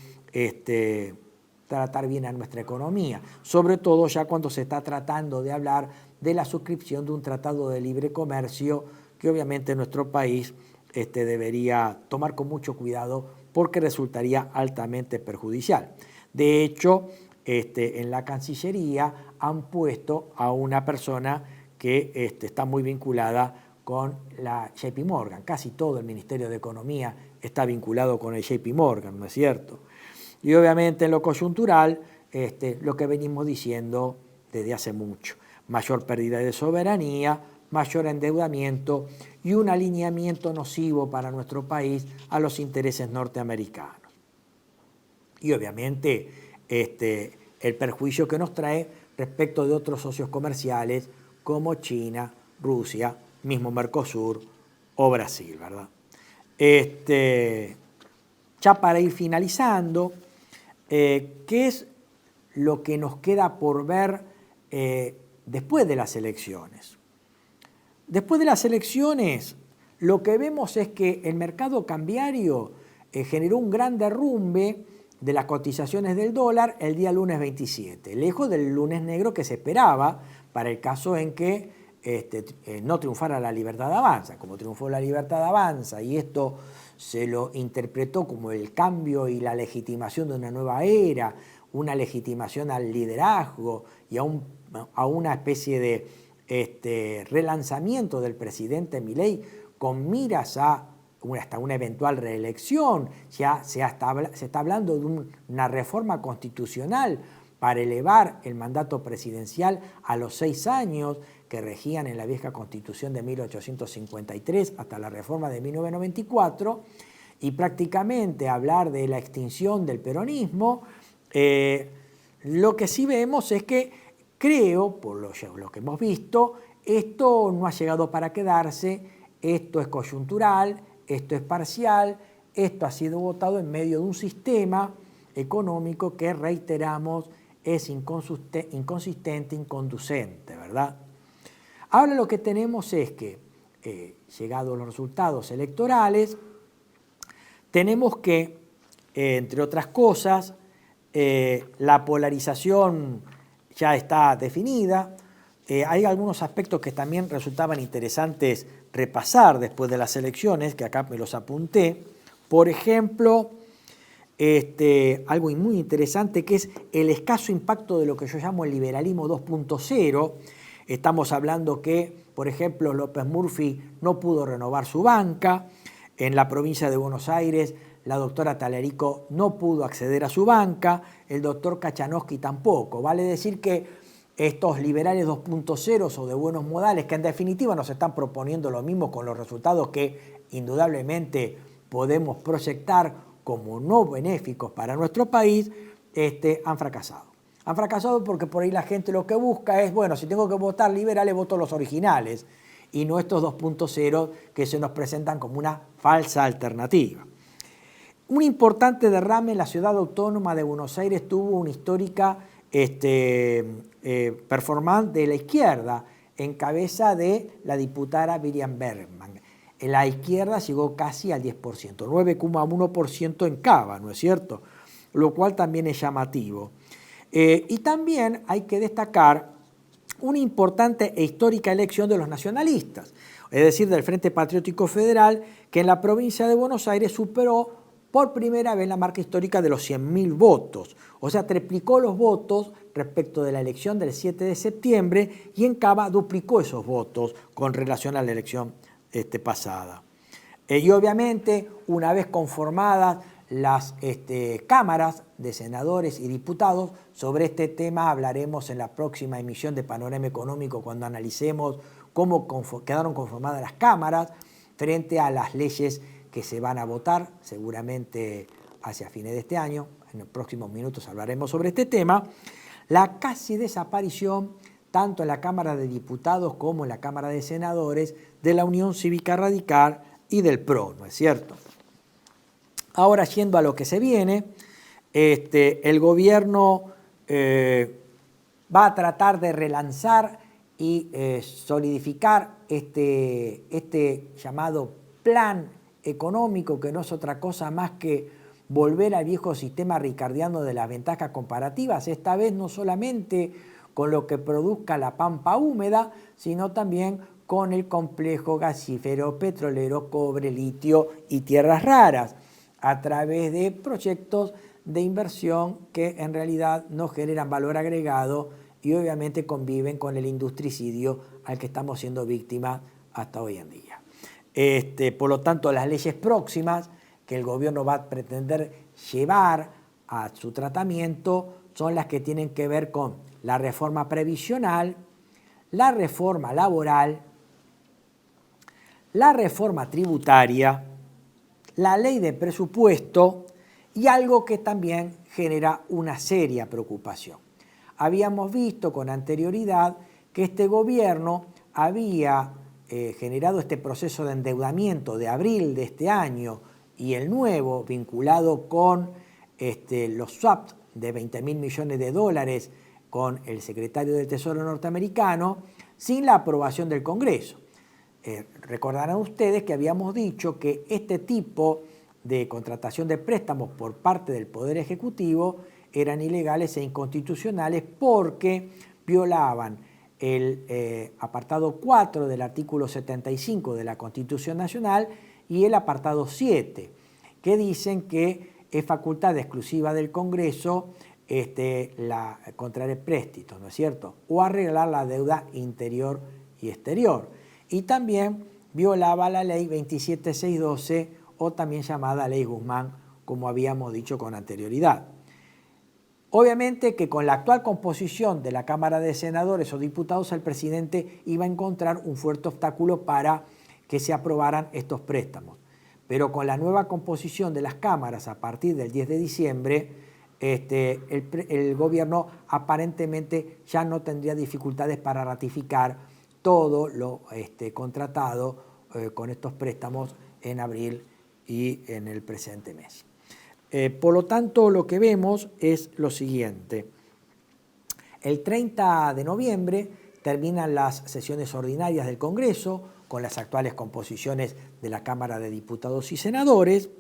tratar bien a nuestra economía, sobre todo ya cuando se está tratando de hablar de la suscripción de un tratado de libre comercio que obviamente nuestro país debería tomar con mucho cuidado porque resultaría altamente perjudicial. De hecho, en la Cancillería han puesto a una persona que está muy vinculada con la JP Morgan. Casi todo el Ministerio de Economía está vinculado con el JP Morgan, ¿no es cierto? Y obviamente en lo coyuntural, lo que venimos diciendo desde hace mucho, mayor pérdida de soberanía, mayor endeudamiento y un alineamiento nocivo para nuestro país a los intereses norteamericanos. Y obviamente el perjuicio que nos trae respecto de otros socios comerciales como China, Rusia, mismo Mercosur o Brasil, ¿verdad? Ya para ir finalizando, ¿qué es lo que nos queda por ver después de las elecciones? Después de las elecciones, lo que vemos es que el mercado cambiario generó un gran derrumbe de las cotizaciones del dólar el día lunes 27, lejos del lunes negro que se esperaba para el caso en que no triunfara la Libertad Avanza. Como triunfó la Libertad Avanza y esto se lo interpretó como el cambio y la legitimación de una nueva era, una legitimación al liderazgo y a una especie de relanzamiento del presidente Milei con miras a hasta una eventual reelección. Ya se está hablando de una reforma constitucional para elevar el mandato presidencial a los 6 años que regían en la vieja Constitución de 1853 hasta la reforma de 1994, y prácticamente hablar de la extinción del peronismo Lo que sí vemos es que creo, por lo que hemos visto, esto no ha llegado para quedarse, esto es coyuntural, esto es parcial, esto ha sido votado en medio de un sistema económico que, reiteramos, es inconsistente, inconducente, ¿verdad? Ahora lo que tenemos es que, llegados los resultados electorales, tenemos que, entre otras cosas, la polarización ya está definida. Hay algunos aspectos que también resultaban interesantes repasar después de las elecciones, que acá me los apunté. Por ejemplo, algo muy interesante que es el escaso impacto de lo que yo llamo el liberalismo 2.0. Estamos hablando que, por ejemplo, López Murphy no pudo renovar su banca. En la provincia de Buenos Aires, la doctora Talerico no pudo acceder a su banca, el doctor Kachanowski tampoco. Vale decir que estos liberales 2.0 o de buenos modales, que en definitiva nos están proponiendo lo mismo con los resultados que indudablemente podemos proyectar como no benéficos para nuestro país, han fracasado. Han fracasado porque por ahí la gente lo que busca es, bueno, si tengo que votar liberales, voto los originales y no estos 2.0 que se nos presentan como una falsa alternativa. Un importante derrame en la ciudad autónoma de Buenos Aires tuvo una histórica performance de la izquierda en cabeza de la diputada Miriam Bergman. La izquierda llegó casi al 10%, 9,1% en Cava, ¿no es cierto? Lo cual también es llamativo. Y también hay que destacar una importante e histórica elección de los nacionalistas, es decir, del Frente Patriótico Federal, que en la provincia de Buenos Aires superó por primera vez la marca histórica de los 100.000 votos. O sea, triplicó los votos respecto de la elección del 7 de septiembre y en Cava duplicó esos votos con relación a la elección pasada. Y obviamente, una vez conformadas las cámaras de senadores y diputados, sobre este tema hablaremos en la próxima emisión de Panorama Económico cuando analicemos cómo quedaron conformadas las cámaras frente a las leyes que se van a votar seguramente hacia fines de este año. En los próximos minutos hablaremos sobre este tema. La casi desaparición, tanto en la Cámara de Diputados como en la Cámara de Senadores, de la Unión Cívica Radical y del PRO, ¿no es cierto? Ahora, yendo a lo que se viene, el gobierno va a tratar de relanzar y solidificar este llamado plan económico, que no es otra cosa más que volver al viejo sistema ricardiano de las ventajas comparativas, esta vez no solamente con lo que produzca la pampa húmeda, sino también con el complejo gasífero, petrolero, cobre, litio y tierras raras, a través de proyectos de inversión que en realidad no generan valor agregado y obviamente conviven con el industricidio al que estamos siendo víctimas hasta hoy en día. Por lo tanto, las leyes próximas que el gobierno va a pretender llevar a su tratamiento son las que tienen que ver con la reforma previsional, la reforma laboral, la reforma tributaria, la ley de presupuesto y algo que también genera una seria preocupación. Habíamos visto con anterioridad que este gobierno había generado este proceso de endeudamiento de abril de este año y el nuevo vinculado con los swaps de 20.000 millones de dólares con el secretario del Tesoro norteamericano sin la aprobación del Congreso. Recordarán ustedes que habíamos dicho que este tipo de contratación de préstamos por parte del Poder Ejecutivo eran ilegales e inconstitucionales porque violaban el apartado 4 del artículo 75 de la Constitución Nacional y el apartado 7, que dicen que es facultad exclusiva del Congreso contraer préstitos, ¿no es cierto? O arreglar la deuda interior y exterior. Y también violaba la ley 27612 o también llamada Ley Guzmán, como habíamos dicho con anterioridad. Obviamente que con la actual composición de la Cámara de Senadores o Diputados, el presidente iba a encontrar un fuerte obstáculo para que se aprobaran estos préstamos. Pero con la nueva composición de las cámaras a partir del 10 de diciembre, el gobierno aparentemente ya no tendría dificultades para ratificar todo lo contratado con estos préstamos en abril y en el presente mes. Por lo tanto, lo que vemos es lo siguiente. El 30 de noviembre terminan las sesiones ordinarias del Congreso con las actuales composiciones de la Cámara de Diputados y Senadores.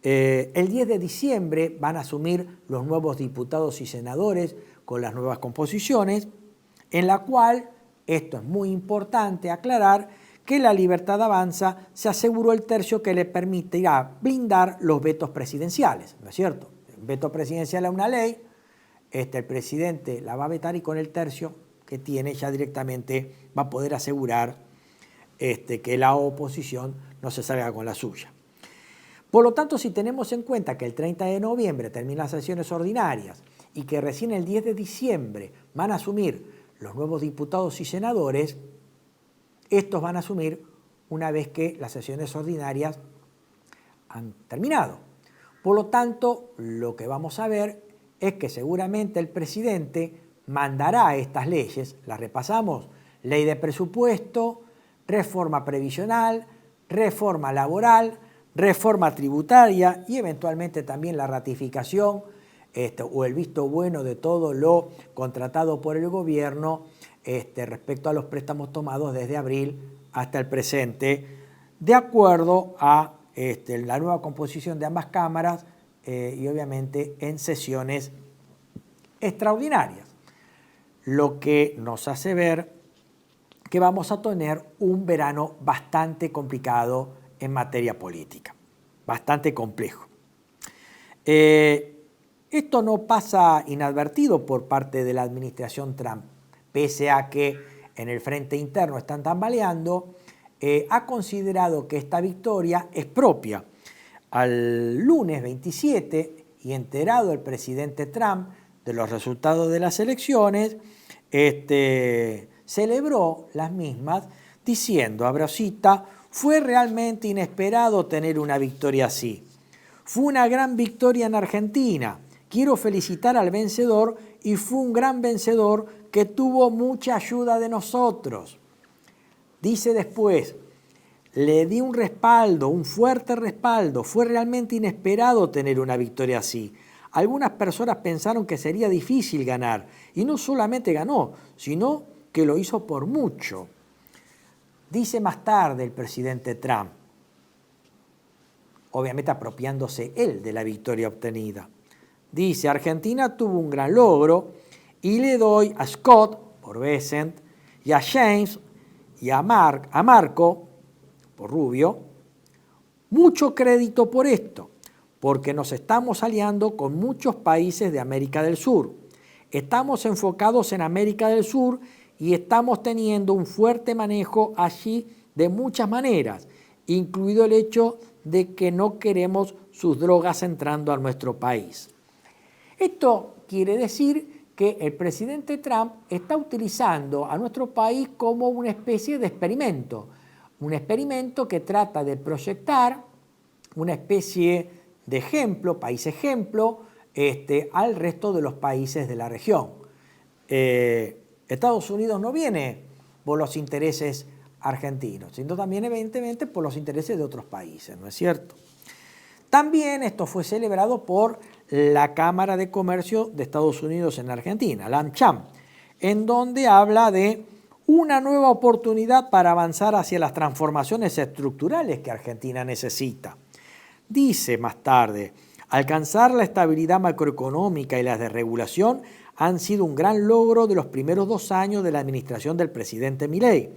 El 10 de diciembre van a asumir los nuevos diputados y senadores con las nuevas composiciones, en la cual, esto es muy importante aclarar, que La Libertad Avanza se aseguró el tercio que le permitirá blindar los vetos presidenciales, ¿no es cierto? El veto presidencial a una ley, el presidente la va a vetar y con el tercio que tiene ya directamente va a poder asegurar que la oposición no se salga con la suya. Por lo tanto, si tenemos en cuenta que el 30 de noviembre terminan las sesiones ordinarias y que recién el 10 de diciembre van a asumir los nuevos diputados y senadores, estos van a asumir una vez que las sesiones ordinarias han terminado. Por lo tanto, lo que vamos a ver es que seguramente el presidente mandará estas leyes, las repasamos, ley de presupuesto, reforma previsional, reforma laboral, reforma tributaria y eventualmente también la ratificación o el visto bueno de todo lo contratado por el gobierno respecto a los préstamos tomados desde abril hasta el presente, de acuerdo a la nueva composición de ambas cámaras y obviamente en sesiones extraordinarias, lo que nos hace ver que vamos a tener un verano bastante complicado en materia política, bastante complejo. Esto no pasa inadvertido por parte de la administración Trump, pese a que en el frente interno están tambaleando, ha considerado que esta victoria es propia. Al lunes 27, y enterado el presidente Trump de los resultados de las elecciones, celebró las mismas diciendo, abro cita, fue realmente inesperado tener una victoria así. Fue una gran victoria en Argentina. Quiero felicitar al vencedor y fue un gran vencedor que tuvo mucha ayuda de nosotros. Dice después, le di un respaldo, un fuerte respaldo. Fue realmente inesperado tener una victoria así. Algunas personas pensaron que sería difícil ganar y no solamente ganó, sino que lo hizo por mucho. Dice más tarde el presidente Trump, obviamente apropiándose él de la victoria obtenida. Dice, Argentina tuvo un gran logro y le doy a Scott, por Bessent, y a James y a Marco, por Rubio, mucho crédito por esto, porque nos estamos aliando con muchos países de América del Sur. Estamos enfocados en América del Sur y estamos teniendo un fuerte manejo allí de muchas maneras, incluido el hecho de que no queremos sus drogas entrando a nuestro país. Esto quiere decir que el presidente Trump está utilizando a nuestro país como una especie de experimento, un experimento que trata de proyectar una especie de ejemplo, país ejemplo, al resto de los países de la región. Estados Unidos no viene por los intereses argentinos, sino también evidentemente por los intereses de otros países, ¿no es cierto? También esto fue celebrado por la Cámara de Comercio de Estados Unidos en Argentina, la AmCham, en donde habla de una nueva oportunidad para avanzar hacia las transformaciones estructurales que Argentina necesita. Dice más tarde, alcanzar la estabilidad macroeconómica y la desregulación han sido un gran logro de los primeros 2 años de la administración del presidente Milei.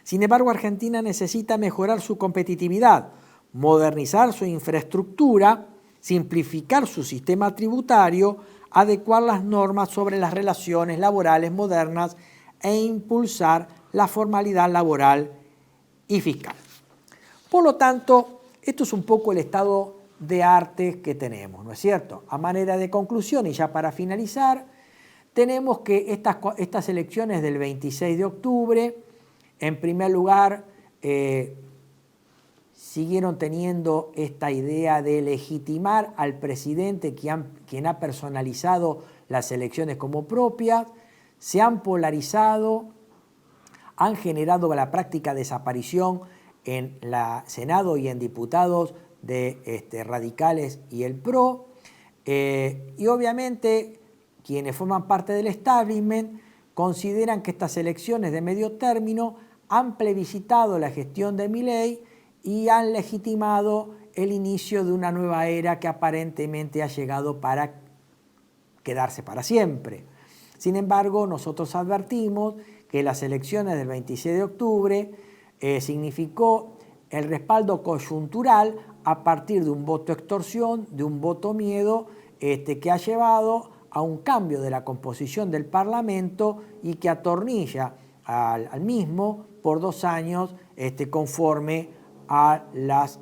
Sin embargo, Argentina necesita mejorar su competitividad, modernizar su infraestructura, simplificar su sistema tributario, adecuar las normas sobre las relaciones laborales modernas e impulsar la formalidad laboral y fiscal. Por lo tanto, esto es un poco el estado de arte que tenemos, ¿no es cierto? A manera de conclusión y ya para finalizar, tenemos que estas elecciones del 26 de octubre, en primer lugar, siguieron teniendo esta idea de legitimar al presidente quien ha personalizado las elecciones como propias, se han polarizado, han generado la práctica desaparición en la Senado y en diputados de radicales y el PRO, y obviamente quienes forman parte del establishment consideran que estas elecciones de medio término han plebiscitado la gestión de Milei y han legitimado el inicio de una nueva era que aparentemente ha llegado para quedarse para siempre. Sin embargo, nosotros advertimos que las elecciones del 26 de octubre significó el respaldo coyuntural a partir de un voto extorsión, de un voto miedo, que ha llevado a un cambio de la composición del Parlamento y que atornilla al mismo por 2 años conforme a las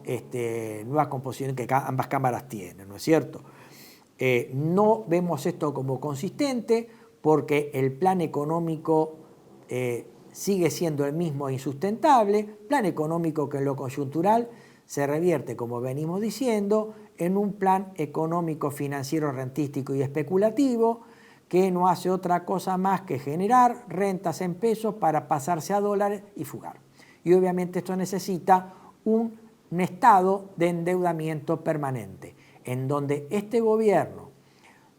nuevas composiciones que ambas cámaras tienen, ¿no es cierto? No vemos esto como consistente porque el plan económico sigue siendo el mismo e insustentable, plan económico que en lo coyuntural se revierte, como venimos diciendo, en un plan económico, financiero, rentístico y especulativo que no hace otra cosa más que generar rentas en pesos para pasarse a dólares y fugar. Y obviamente esto necesita un estado de endeudamiento permanente, en donde este gobierno,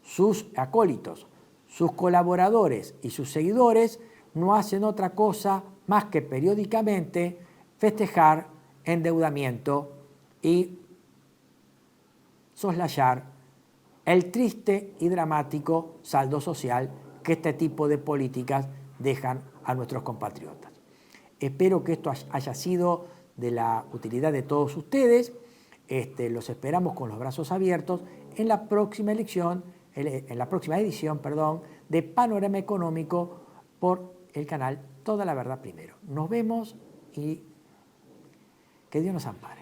sus acólitos, sus colaboradores y sus seguidores no hacen otra cosa más que periódicamente festejar endeudamiento y soslayar el triste y dramático saldo social que este tipo de políticas dejan a nuestros compatriotas. Espero que esto haya sido de la utilidad de todos ustedes. Los esperamos con los brazos abiertos en la próxima edición de Panorama Económico por el canal Toda la Verdad Primero. Nos vemos y que Dios nos ampare.